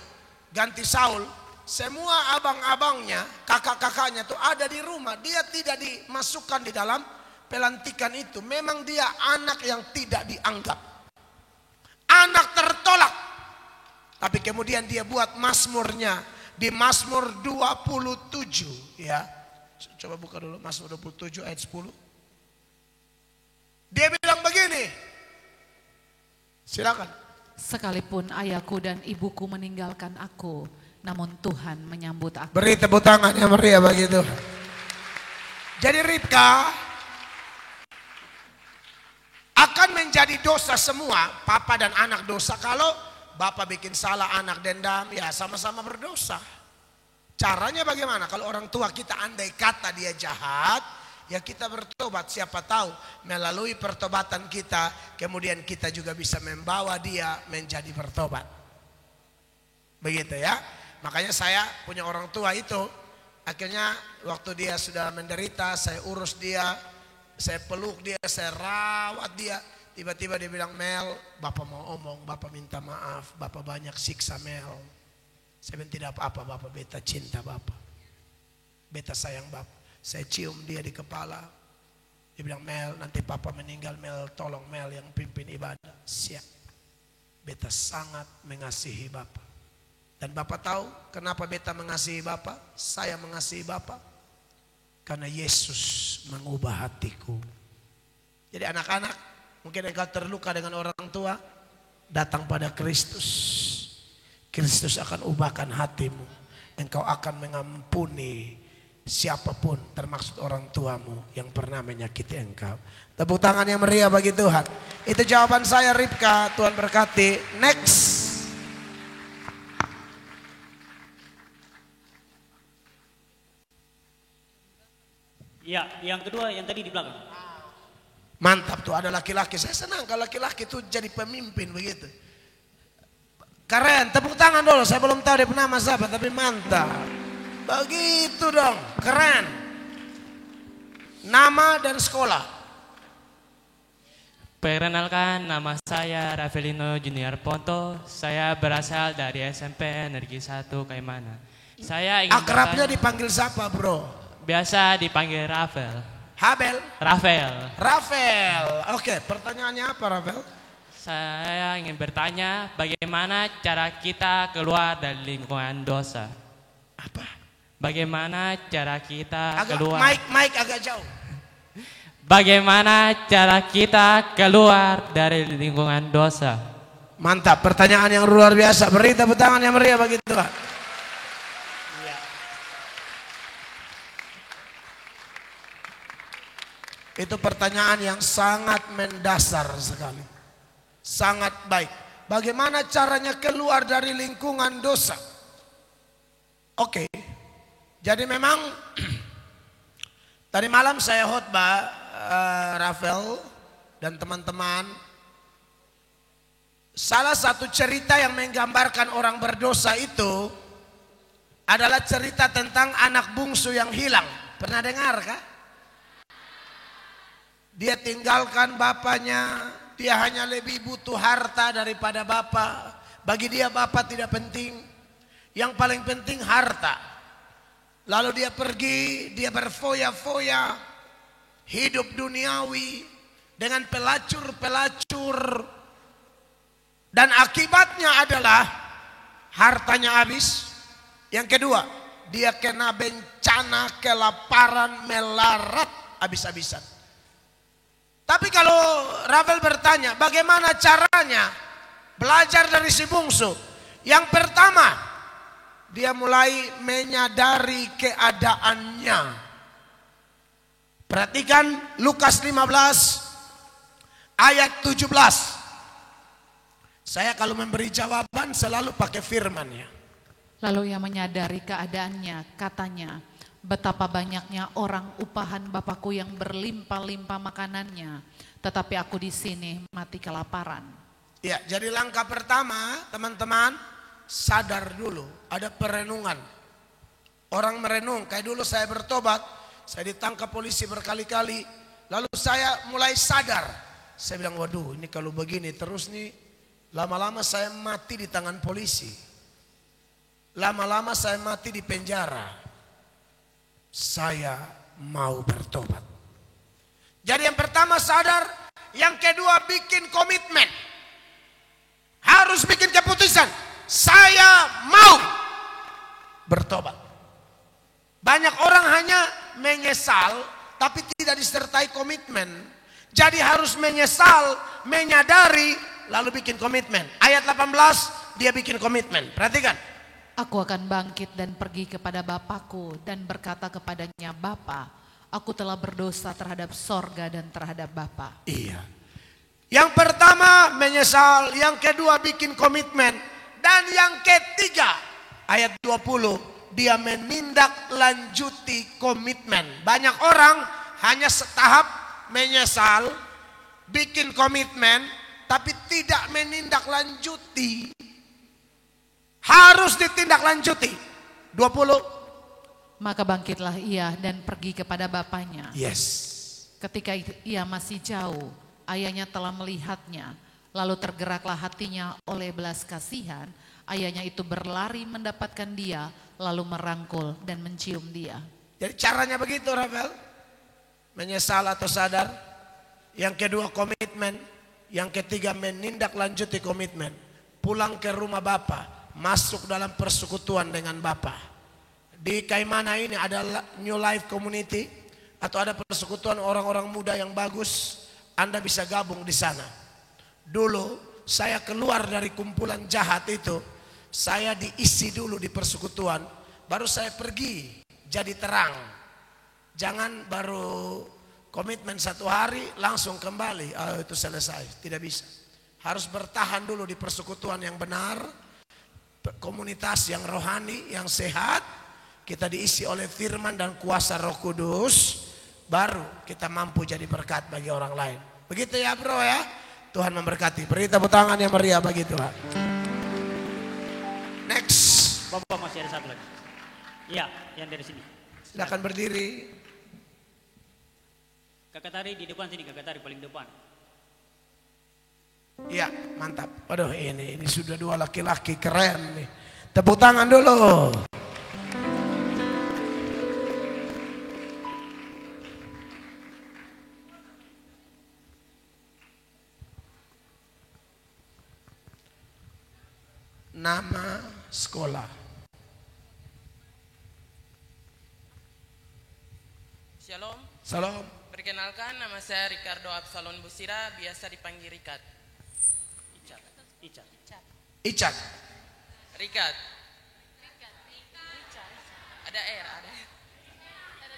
ganti Saul, semua abang-abangnya, kakak-kakaknya tuh ada di rumah. Dia tidak dimasukkan di dalam pelantikan itu. Memang dia anak yang tidak dianggap, anak tertolak. Tapi kemudian dia buat mazmurnya di Mazmur 27 ya. Coba buka dulu Mazmur 27 ayat 10. Dia bilang begini. Silakan. Sekalipun ayahku dan ibuku meninggalkan aku, namun Tuhan menyambut aku. Beri tepuk tangan yang meriah begitu. Jadi Ripka akan menjadi dosa semua, papa dan anak dosa. Kalau bapak bikin salah, anak dendam, ya sama-sama berdosa. Caranya bagaimana? Kalau orang tua kita andai kata dia jahat, ya kita bertobat. Siapa tahu melalui pertobatan kita, kemudian kita juga bisa membawa dia menjadi bertobat. Begitu ya. Makanya saya punya orang tua itu, Akhirnya waktu dia sudah menderita, saya urus dia, saya peluk dia, saya rawat dia. Tiba-tiba dia bilang, Mel, Bapak mau omong, Bapak minta maaf, Bapak banyak siksa Mel. Saya bilang tidak apa-apa Bapak, beta cinta Bapak. Beta sayang Bapak. Saya cium dia di kepala. Dia bilang, Mel, nanti Papa meninggal, Mel tolong Mel yang pimpin ibadah. Siap. Beta sangat mengasihi Bapak. Dan Bapak tahu kenapa beta mengasihi Bapak? Saya mengasihi Bapak. Karena Yesus mengubah hatiku. Jadi anak-anak, mungkin engkau terluka dengan orang tua, datang pada Kristus. Kristus akan ubahkan hatimu. Engkau akan mengampuni siapapun, termasuk orang tuamu yang pernah menyakiti engkau. Tepuk tangan yang meriah bagi Tuhan. Itu jawaban saya, Ripka. Tuhan berkati. Next. Ya, yang kedua yang tadi di belakang. Mantap tuh, ada laki-laki. Saya senang kalau laki-laki itu jadi pemimpin begitu. Keren, tepuk tangan dulu. Saya belum tahu dia nama siapa, tapi mantap. Begitu dong, keren. Nama dan sekolah. Perkenalkan, nama saya Ravelino Junior Ponto. Saya berasal dari SMP Negeri 1 Kaimana. Saya ingin Akrabnya dipanggil siapa, bro? Biasa dipanggil Ravel. Habel? Rafael. Oke, pertanyaannya apa, Rafael? Saya ingin bertanya, bagaimana cara kita keluar dari lingkungan dosa? Apa? Bagaimana cara kita keluar? Mic agak jauh. Bagaimana cara kita keluar dari lingkungan dosa? Mantap, pertanyaan yang luar biasa. Beri tepuk tangan yang meriah bagi Tuhan. Itu pertanyaan yang sangat mendasar sekali. Sangat baik. Bagaimana caranya keluar dari lingkungan dosa? Oke. Jadi memang tadi malam saya khotbah, Rafael dan teman-teman. Salah satu cerita yang menggambarkan orang berdosa itu adalah cerita tentang anak bungsu yang hilang. Pernah dengar kah? Dia tinggalkan bapaknya, dia hanya lebih butuh harta daripada bapak. Bagi dia bapak tidak penting, yang paling penting harta. Lalu dia pergi, dia berfoya-foya, hidup duniawi dengan pelacur-pelacur. Dan akibatnya adalah hartanya habis. Yang kedua, dia kena bencana, kelaparan, melarat habis-habisan. Tapi kalau Rafael bertanya, bagaimana caranya belajar dari si bungsu? Yang pertama, dia mulai menyadari keadaannya. Perhatikan Lukas 15 ayat 17. Saya kalau memberi jawaban selalu pakai firman ya. Lalu ia menyadari keadaannya, katanya, betapa banyaknya orang upahan Bapakku yang berlimpah-limpah makanannya, tetapi aku di sini mati kelaparan. Ya, jadi langkah pertama, teman-teman, sadar dulu, ada perenungan. Orang merenung, kayak dulu saya bertobat, saya ditangkap polisi berkali-kali, lalu saya mulai sadar. Saya bilang, waduh, ini kalau begini terus nih, lama-lama saya mati di tangan polisi. Lama-lama saya mati di penjara. Saya mau bertobat. Jadi yang pertama sadar, yang kedua bikin komitmen. Harus bikin keputusan. Saya mau bertobat. Banyak orang hanya menyesal tapi tidak disertai komitmen. Jadi harus menyesal, menyadari, lalu bikin komitmen. Ayat 18 dia bikin komitmen. Perhatikan. Aku akan bangkit dan pergi kepada Bapakku dan berkata kepadanya, Bapa, aku telah berdosa terhadap sorga dan terhadap Bapa. Iya. Yang pertama menyesal, yang kedua bikin komitmen, dan yang ketiga ayat 20 dia menindaklanjuti komitmen. Banyak orang hanya setahap menyesal, bikin komitmen, tapi tidak menindaklanjuti. Harus ditindaklanjuti. 20. Maka bangkitlah ia dan pergi kepada bapaknya. Yes. Ketika ia masih jauh, ayahnya telah melihatnya. Lalu tergeraklah hatinya oleh belas kasihan. Ayahnya itu berlari mendapatkan dia, lalu merangkul dan mencium dia. Jadi caranya begitu, Rafael. Menyesal atau sadar. Yang kedua komitmen. Yang ketiga menindaklanjuti komitmen. Pulang ke rumah Bapa, masuk dalam persekutuan dengan Bapa. Di Kaimana ini ada New Life Community atau ada persekutuan orang-orang muda yang bagus. Anda bisa gabung di sana. Dulu saya keluar dari kumpulan jahat itu, saya diisi dulu di persekutuan, baru saya pergi jadi terang. Jangan baru komitmen 1 hari langsung kembali, itu selesai, tidak bisa. Harus bertahan dulu di persekutuan yang benar, komunitas yang rohani, yang sehat. Kita diisi oleh firman dan kuasa Roh Kudus, baru kita mampu jadi berkat bagi orang lain. Begitu ya bro ya. Tuhan memberkati. Beri tepuk tangan yang meriah bagi Tuhan. Next. Bapak masih ada satu lagi. Iya, yang dari sini. Silakan berdiri. Kakak Tari di depan sini, Kakak Tari paling depan. Iya, mantap. Waduh, ini sudah 2 laki-laki keren nih. Tepuk tangan dulu. Nama sekolah. Shalom, Salam. perkenalkan nama saya Ricardo Absalon Busira, biasa dipanggil Rikat. Ica. Icat. Rikat. Ada ada.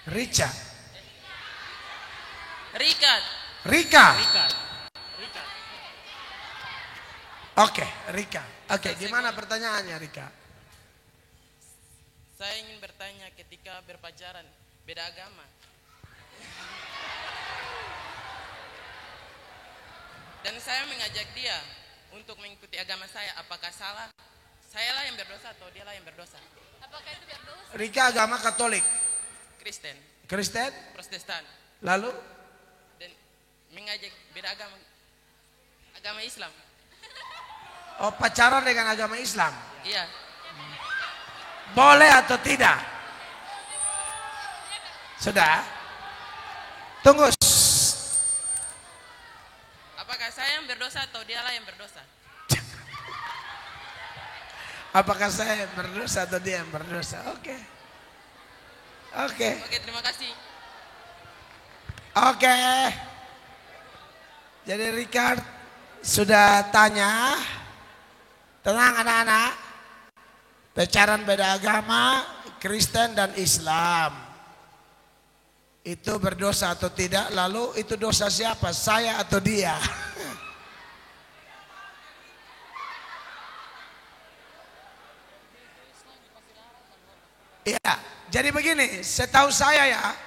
Rica. Rikat. Rika. Richard. Oke, Rika. Oke, gimana pertanyaannya Rika? Saya ingin bertanya ketika berpacaran, beda agama. Dan saya mengajak dia untuk mengikuti agama saya, apakah salah? Saya lah yang berdosa atau dia lah yang berdosa? Apakah itu berdosa? Rika agama Katolik. Kristen, Kristen. Protestan, Lalu dan mengajak beda agama, agama Islam. oh pacaran dengan agama Islam. Iya. Boleh atau tidak? Sudah? Tunggu. Apakah saya yang berdosa atau dialah yang berdosa? Apakah saya yang berdosa atau dia yang berdosa? Oke. Oke. Oke, terima kasih. Oke. Jadi Richard sudah tanya. Tenang anak-anak. Pacaran beda agama, Kristen dan Islam. Itu berdosa atau tidak? Lalu itu dosa siapa? Saya atau dia? Ya, jadi begini, setahu saya ya,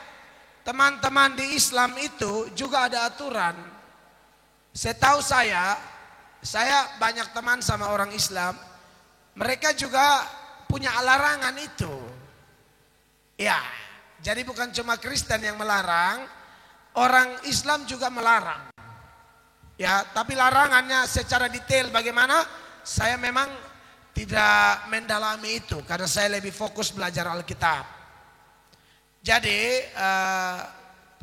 teman-teman di Islam itu juga ada aturan. Setahu saya banyak teman sama orang Islam, mereka juga punya larangan itu. Ya, jadi bukan cuma Kristen yang melarang, orang Islam juga melarang. Ya, tapi larangannya secara detail bagaimana? Saya memang tidak mendalami itu karena saya lebih fokus belajar Alkitab. Jadi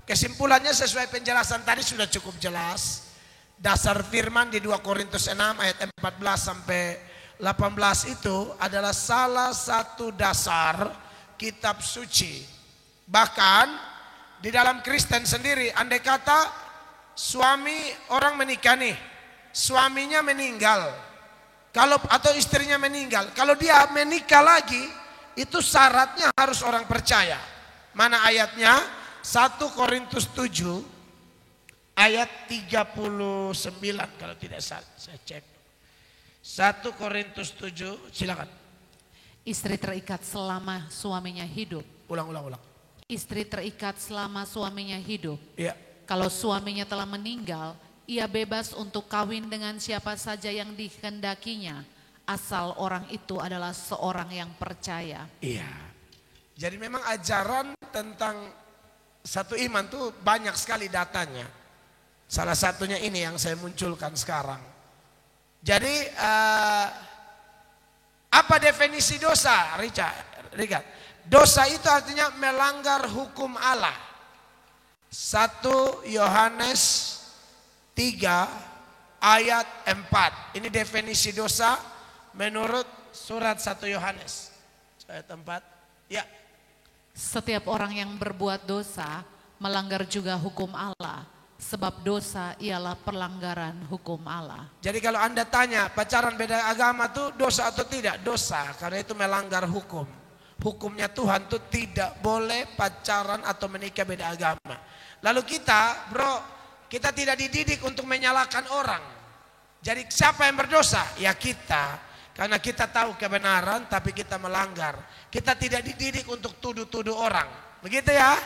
kesimpulannya sesuai penjelasan tadi sudah cukup jelas. Dasar firman di 2 Korintus 6 ayat 14 sampai 18 itu adalah salah satu dasar kitab suci. Bahkan di dalam Kristen sendiri, andai kata suami orang menikah nih, suaminya meninggal, atau istrinya meninggal, kalau dia menikah lagi, itu syaratnya harus orang percaya. Mana ayatnya? 1 Korintus 7 ayat 39 kalau tidak salah, saya cek. 1 Korintus 7, silakan. Istri terikat selama suaminya hidup. Ulang. Istri terikat selama suaminya hidup. Iya. Kalau suaminya telah meninggal, ia bebas untuk kawin dengan siapa saja yang dikehendakinya, asal orang itu adalah seorang yang percaya. Iya. Jadi memang ajaran tentang satu iman tuh banyak sekali datanya. Salah satunya ini yang saya munculkan sekarang. Jadi apa definisi dosa, Richard? Dosa itu artinya melanggar hukum Allah. 1 Yohanes 3 ayat 4. Ini definisi dosa menurut surat 1 Yohanes. Ayat 4. Ya. Setiap orang yang berbuat dosa melanggar juga hukum Allah, sebab dosa ialah pelanggaran hukum Allah. Jadi kalau Anda tanya pacaran beda agama tuh dosa atau tidak? Dosa, karena itu melanggar hukum. Hukumnya Tuhan tuh tidak boleh pacaran atau menikah beda agama. Lalu kita, bro, kita tidak dididik untuk menyalahkan orang. Jadi siapa yang berdosa? Ya kita. Karena kita tahu kebenaran tapi kita melanggar. Kita tidak dididik untuk tuduh-tuduh orang. Begitu ya?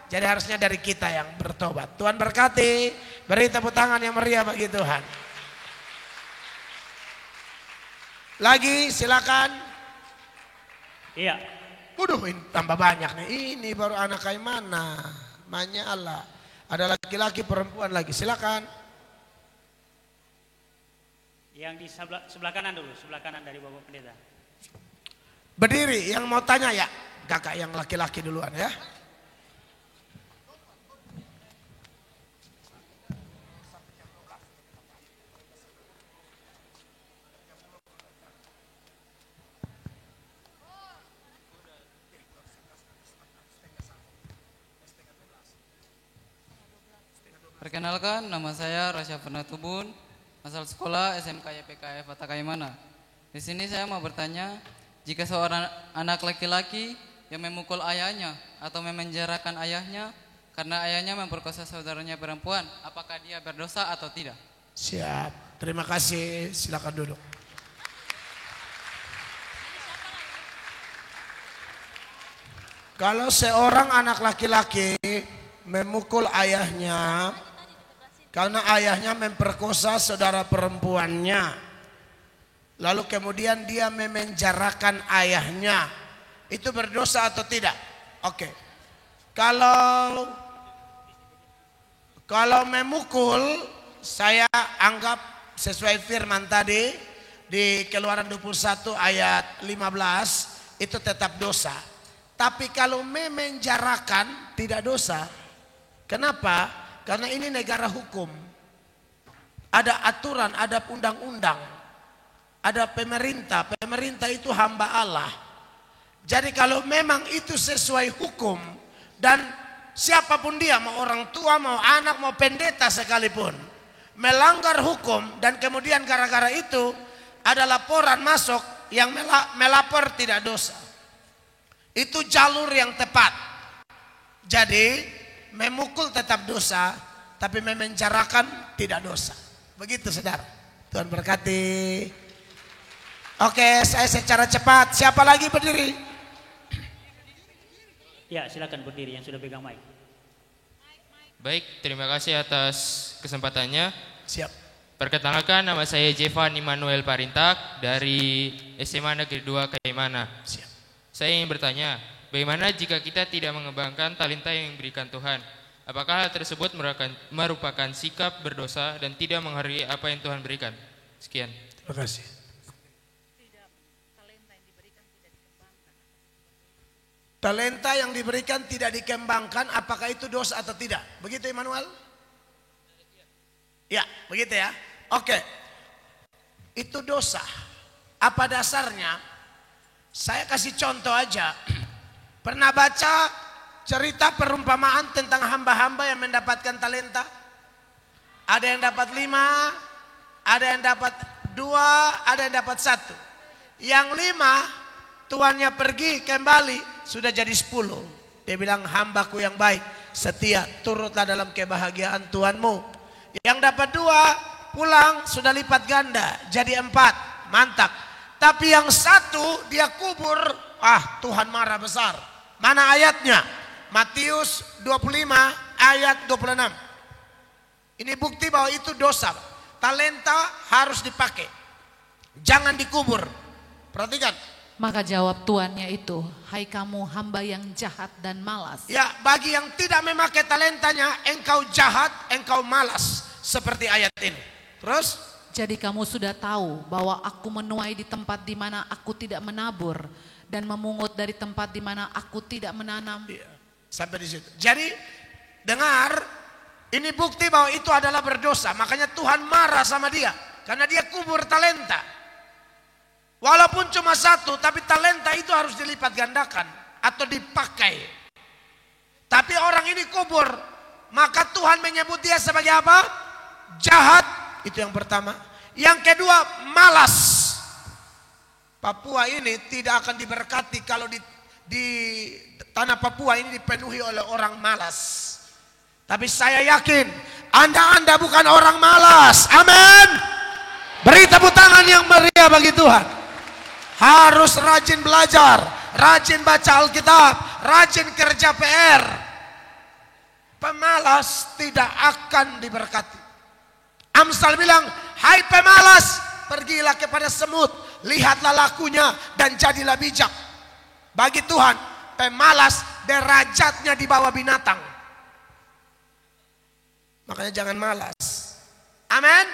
Jadi harusnya dari kita yang bertobat. Tuhan berkati. Beri tepuk tangan yang meriah bagi Tuhan. Lagi silakan. Iya. Waduh, ini tambah banyak nih. Ini baru anak kayak mana? Manya Allah. Ada laki-laki, perempuan lagi. Silakan. Yang di sebelah kanan dulu, sebelah kanan dari Bapak Pendeta. Berdiri, yang mau tanya ya. Kakak yang laki-laki duluan ya. Perkenalkan, nama saya Rasya Pernatubun, asal sekolah SMK YPKF Atakaimana. Di sini saya mau bertanya, jika seorang anak laki-laki yang memukul ayahnya atau memenjarakan ayahnya karena ayahnya memperkosa saudaranya perempuan, apakah dia berdosa atau tidak? Siap, terima kasih. Silakan duduk. Kalau seorang anak laki-laki memukul ayahnya karena ayahnya memperkosa saudara perempuannya, lalu kemudian dia memenjarakan ayahnya, itu berdosa atau tidak? Oke. Kalau memukul, saya anggap sesuai firman tadi di Keluaran 21 ayat 15 itu tetap dosa. Tapi kalau memenjarakan tidak dosa. Kenapa? Karena ini negara hukum. Ada aturan, ada undang-undang. Ada pemerintah. Pemerintah itu hamba Allah. Jadi kalau memang itu sesuai hukum dan siapapun dia, mau orang tua, mau anak, mau pendeta sekalipun, melanggar hukum dan kemudian gara-gara itu ada laporan masuk yang melapor tidak dosa. Itu jalur yang tepat. Jadi memukul tetap dosa, tapi memenjarakan tidak dosa. Begitu saudara. Tuhan berkati. Oke, saya secara cepat. Siapa lagi berdiri? Ya, silakan berdiri yang sudah pegang mic. Baik, terima kasih atas kesempatannya. Siap. Perkenalkan, nama saya Jevan Immanuel Parintak dari SMA Negeri 2 Kaimana. Siap. Saya ingin bertanya, bagaimana jika kita tidak mengembangkan talenta yang diberikan Tuhan? Apakah hal tersebut merupakan sikap berdosa dan tidak menghargai apa yang Tuhan berikan? Sekian. Terima kasih. Talenta yang diberikan tidak dikembangkan, apakah itu dosa atau tidak? Begitu Immanuel? Ya, begitu ya. Oke. Itu dosa. Apa dasarnya? Saya kasih contoh aja. Pernah baca cerita perumpamaan tentang hamba-hamba yang mendapatkan talenta? Ada yang dapat 5, ada yang dapat 2, ada yang dapat 1. Yang 5 tuannya pergi kembali sudah jadi 10. Dia bilang, hambaku yang baik, setia, turutlah dalam kebahagiaan Tuhanmu. Yang dapat 2 pulang sudah lipat ganda jadi 4. Mantap. Tapi yang 1 dia kubur, Tuhan marah besar. Mana ayatnya? Matius 25 ayat 26. Ini bukti bahwa itu dosa. Talenta harus dipakai, jangan dikubur. Perhatikan, Maka jawab tuannya itu, hai kamu hamba yang jahat dan malas. Ya, bagi yang tidak memakai talentanya, engkau jahat, engkau malas. Seperti ayat ini. Terus? Jadi kamu sudah tahu bahwa aku menuai di tempat di mana aku tidak menabur dan memungut dari tempat di mana aku tidak menanam. Ya, sampai di situ. Jadi dengar, ini bukti bahwa itu adalah berdosa. Makanya Tuhan marah sama dia karena dia kubur talenta. Walaupun cuma satu, tapi talenta itu harus dilipat gandakan atau dipakai. Tapi orang ini kubur, maka Tuhan menyebut dia sebagai apa? Jahat. Itu yang pertama. Yang kedua, malas. Papua ini tidak akan diberkati kalau di tanah Papua ini dipenuhi oleh orang malas. Tapi saya yakin Anda bukan orang malas. Amin. Beri tepuk tangan yang meriah bagi Tuhan. Harus rajin belajar, rajin baca Alkitab, rajin kerja PR. Pemalas tidak akan diberkati. Amsal bilang, hai pemalas, pergilah kepada semut, lihatlah lakunya dan jadilah bijak. Bagi Tuhan, pemalas derajatnya di bawah binatang. Makanya jangan malas. Amin.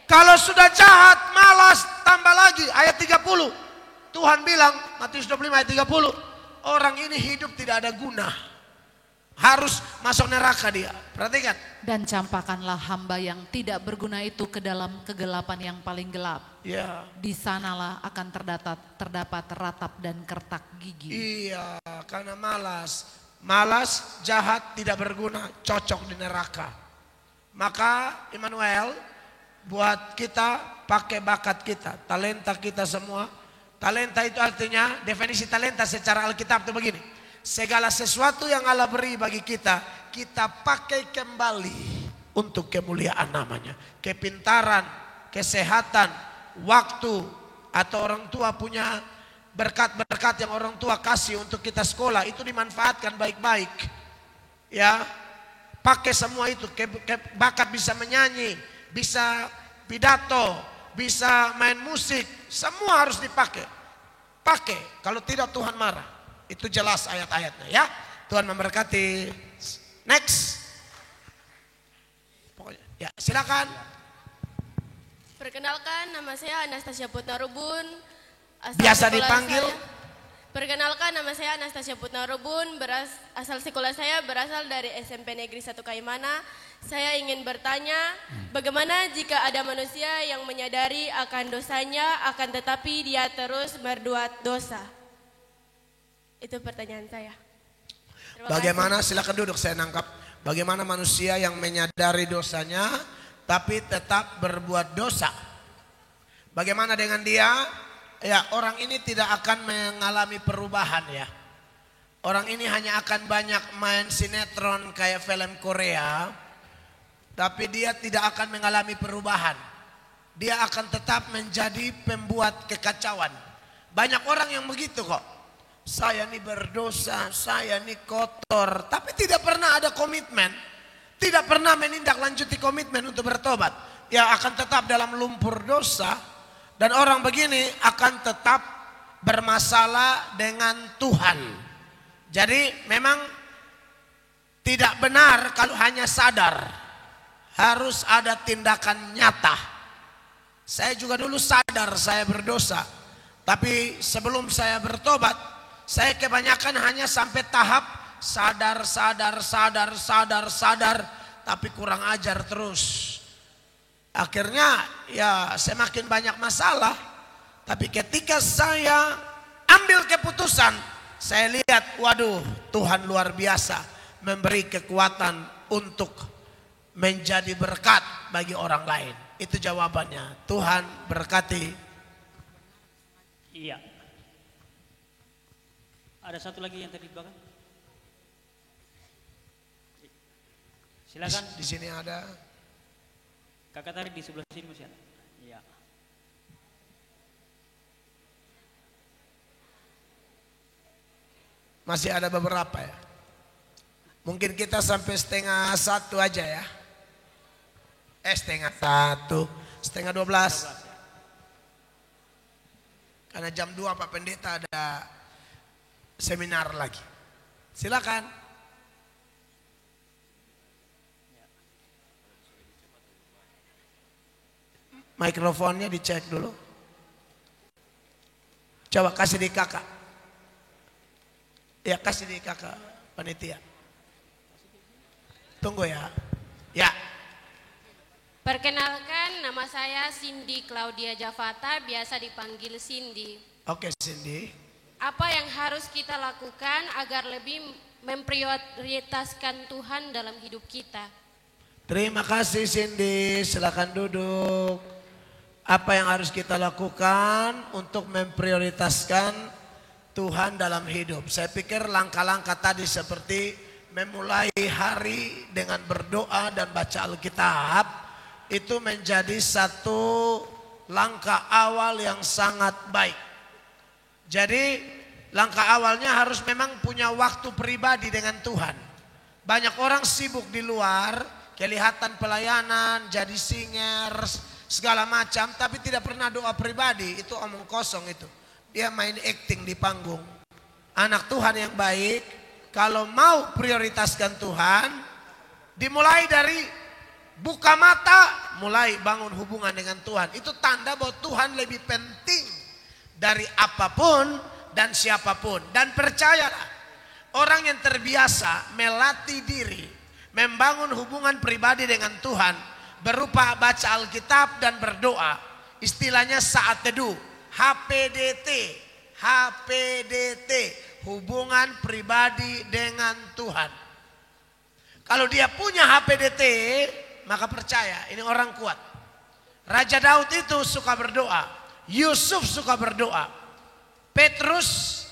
Kalau sudah jahat, malas, tambah lagi ayat 30. Tuhan bilang, Matius 25 ayat 30, orang ini hidup tidak ada guna. Harus masuk neraka dia. Perhatikan. Dan campakkanlah hamba yang tidak berguna itu ke dalam kegelapan yang paling gelap. Ya. Di sanalah akan terdapat ratap dan kertak gigi. Iya, karena malas. Malas, jahat, tidak berguna, cocok di neraka. Maka Immanuel, buat kita pakai bakat kita, talenta kita semua. Talenta itu artinya, definisi talenta secara Alkitab itu begini. Segala sesuatu yang Allah beri bagi kita, kita pakai kembali untuk kemuliaan namanya. Kepintaran, kesehatan, waktu, atau orang tua punya berkat-berkat yang orang tua kasih untuk kita sekolah, itu dimanfaatkan baik-baik. Ya, pakai semua itu. Bakat bisa menyanyi, bisa pidato, bisa main musik, semua harus dipakai. Pakai, kalau tidak Tuhan marah. Itu jelas ayat-ayatnya ya. Tuhan memberkati. Next. Pokoknya, ya silakan. Perkenalkan, nama saya Anastasia Putnarubun. Biasa dipanggil. Perkenalkan, nama saya Anastasia Putnarubun. Asal sekolah saya berasal dari SMP Negeri 1 Kaimana. Saya ingin bertanya, bagaimana jika ada manusia yang menyadari akan dosanya, akan tetapi dia terus berbuat dosa? Itu pertanyaan saya. Bagaimana, silakan duduk, saya nangkap. Bagaimana manusia yang menyadari dosanya tapi tetap berbuat dosa? Bagaimana dengan dia? Ya, orang ini tidak akan mengalami perubahan ya. Orang ini hanya akan banyak main sinetron kayak film Korea, tapi dia tidak akan mengalami perubahan. Dia akan tetap menjadi pembuat kekacauan. Banyak orang yang begitu kok. Saya ini berdosa, saya ini kotor, tapi tidak pernah ada komitmen, tidak pernah menindaklanjuti komitmen untuk bertobat. Ya akan tetap dalam lumpur dosa, dan orang begini akan tetap bermasalah dengan Tuhan. Jadi memang tidak benar kalau hanya sadar, harus ada tindakan nyata. Saya juga dulu sadar saya berdosa, tapi sebelum saya bertobat, saya kebanyakan hanya sampai tahap sadar, tapi kurang ajar terus. Akhirnya ya semakin banyak masalah. Tapi ketika saya ambil keputusan, saya lihat, waduh, Tuhan luar biasa memberi kekuatan untuk menjadi berkat bagi orang lain. Itu jawabannya. Tuhan berkati. Iya. Ada satu lagi yang tadi di belakang. Silakan. Di sini ada. Kakak tarik di sebelah sini masih ada. Iya. Masih ada beberapa ya. Mungkin kita sampai 1:30 aja ya. 1:30, 1:30. Karena jam 2 Pak Pendeta ada seminar lagi. Silakan. Mikrofonnya dicek dulu. Coba kasih di kakak. Ya, kasih di kakak panitia. Tunggu ya. Ya. Perkenalkan, nama saya Cindy Claudia Javata, biasa dipanggil Cindy. Oke, Cindy. Apa yang harus kita lakukan agar lebih memprioritaskan Tuhan dalam hidup kita? Terima kasih Cindy, silakan duduk. Apa yang harus kita lakukan untuk memprioritaskan Tuhan dalam hidup? Saya pikir langkah-langkah tadi seperti memulai hari dengan berdoa dan baca Alkitab, itu menjadi satu langkah awal yang sangat baik. Jadi langkah awalnya harus memang punya waktu pribadi dengan Tuhan. Banyak orang sibuk di luar, kelihatan pelayanan, jadi singers, segala macam, tapi tidak pernah doa pribadi. Itu omong kosong itu. Dia main acting di panggung. Anak Tuhan yang baik, kalau mau prioritaskan Tuhan, dimulai dari buka mata, mulai bangun hubungan dengan Tuhan. Itu tanda bahwa Tuhan lebih penting dari apapun dan siapapun. Dan percayalah, orang yang terbiasa melatih diri, membangun hubungan pribadi dengan Tuhan, berupa baca Alkitab dan berdoa, istilahnya saat teduh, HPDT, hubungan pribadi dengan Tuhan. Kalau dia punya HPDT, maka percaya ini orang kuat. Raja Daud itu suka berdoa, Yusuf suka berdoa, Petrus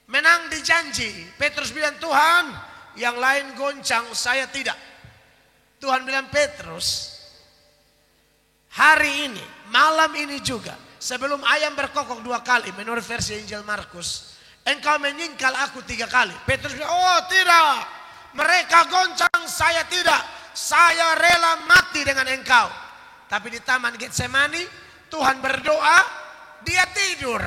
menang di janji. Petrus bilang, Tuhan yang lain goncang, saya tidak. Tuhan bilang, Petrus, hari ini, malam ini juga, sebelum ayam berkokok 2 kali, menurut versi Injil Markus, engkau menyingkal aku 3 kali. Petrus bilang, oh tidak, mereka goncang, saya tidak. Saya rela mati dengan engkau. Tapi di Taman Getsemani, Tuhan berdoa, dia tidur.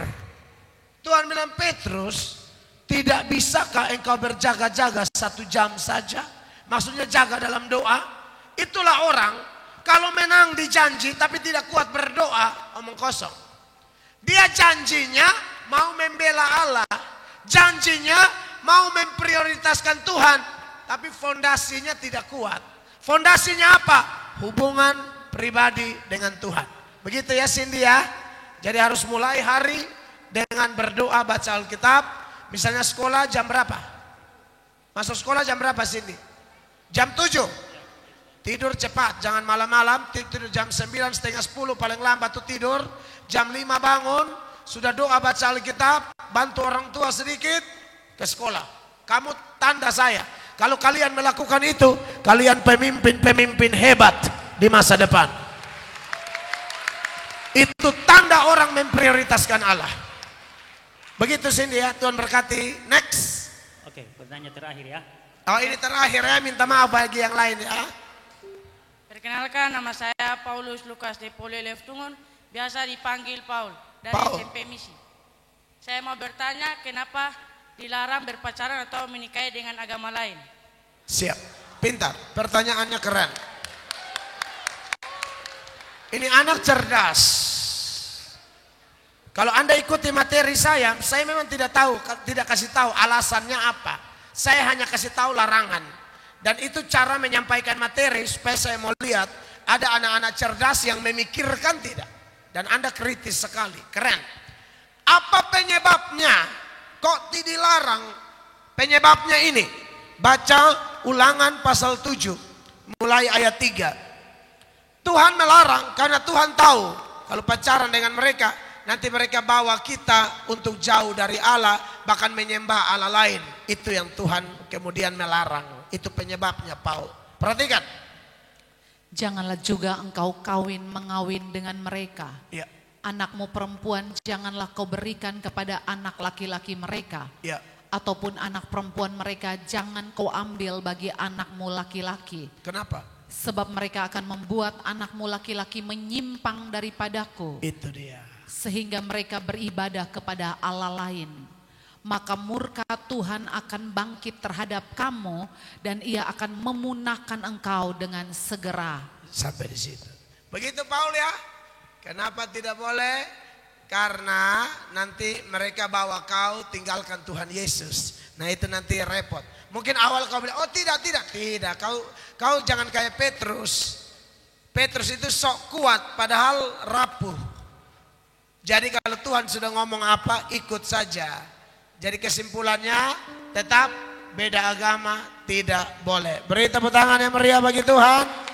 Tuhan bilang, Petrus, tidak bisakah engkau berjaga-jaga 1 jam saja? Maksudnya jaga dalam doa. Itulah orang, kalau menang di janji tapi tidak kuat berdoa, omong kosong. Dia janjinya mau membela Allah, janjinya mau memprioritaskan Tuhan, tapi fondasinya tidak kuat. Fondasinya apa? Hubungan pribadi dengan Tuhan. Begitu ya Cindy ya. Jadi harus mulai hari dengan berdoa, baca Alkitab. Misalnya sekolah jam berapa? Masuk sekolah jam berapa Cindy? Jam 7. Tidur cepat, jangan malam-malam. Tidur jam 9, setengah 10 paling lambat tuh tidur. Jam 5 bangun, sudah doa baca Alkitab, bantu orang tua sedikit, ke sekolah. Kamu tanda saya. Kalau kalian melakukan itu, kalian pemimpin-pemimpin hebat di masa depan. Itu tanda orang memprioritaskan Allah. Begitu Cindy ya, Tuhan berkati. Next. Oke, pertanyaan terakhir ya. Oh ini terakhir ya, minta maaf bagi yang lain ya. Perkenalkan, nama saya Paulus Lukas de Pole Leftungun, biasa dipanggil Paul, dari SMP Misi. Saya mau bertanya, kenapa dilarang berpacaran atau menikahi dengan agama lain? Siap, pintar, pertanyaannya keren. Ini anak cerdas. Kalau Anda ikuti materi saya memang tidak kasih tahu alasannya apa. Saya hanya kasih tahu larangan. Dan itu cara menyampaikan materi supaya saya mau lihat ada anak-anak cerdas yang memikirkan tidak. Dan Anda kritis sekali, keren. Apa penyebabnya? Kok dilarang? Penyebabnya ini. Baca Ulangan pasal 7, mulai ayat 3. Tuhan melarang karena Tuhan tahu kalau pacaran dengan mereka, nanti mereka bawa kita untuk jauh dari Allah, bahkan menyembah Allah lain. Itu yang Tuhan kemudian melarang. Itu penyebabnya, Paul. Perhatikan. Janganlah juga engkau mengawin dengan mereka. Ya. Anakmu perempuan janganlah kau berikan kepada anak laki-laki mereka. Ya. Ataupun anak perempuan mereka jangan kau ambil bagi anakmu laki-laki. Kenapa? Sebab mereka akan membuat anakmu laki-laki menyimpang daripadaku. Itu dia. sehingga mereka beribadah kepada Allah lain. Maka murka Tuhan akan bangkit terhadap kamu dan ia akan memunahkan engkau dengan segera. Sampai di situ. Begitu Paul ya. Kenapa tidak boleh? Karena nanti mereka bawa kau tinggalkan Tuhan Yesus. Nah itu nanti repot. Mungkin awal kau bilang, oh tidak. Kau jangan kayak Petrus. Petrus itu sok kuat padahal rapuh. Jadi kalau Tuhan sudah ngomong apa, ikut saja. Jadi kesimpulannya tetap beda agama tidak boleh. Beri tepuk tangan yang meriah bagi Tuhan.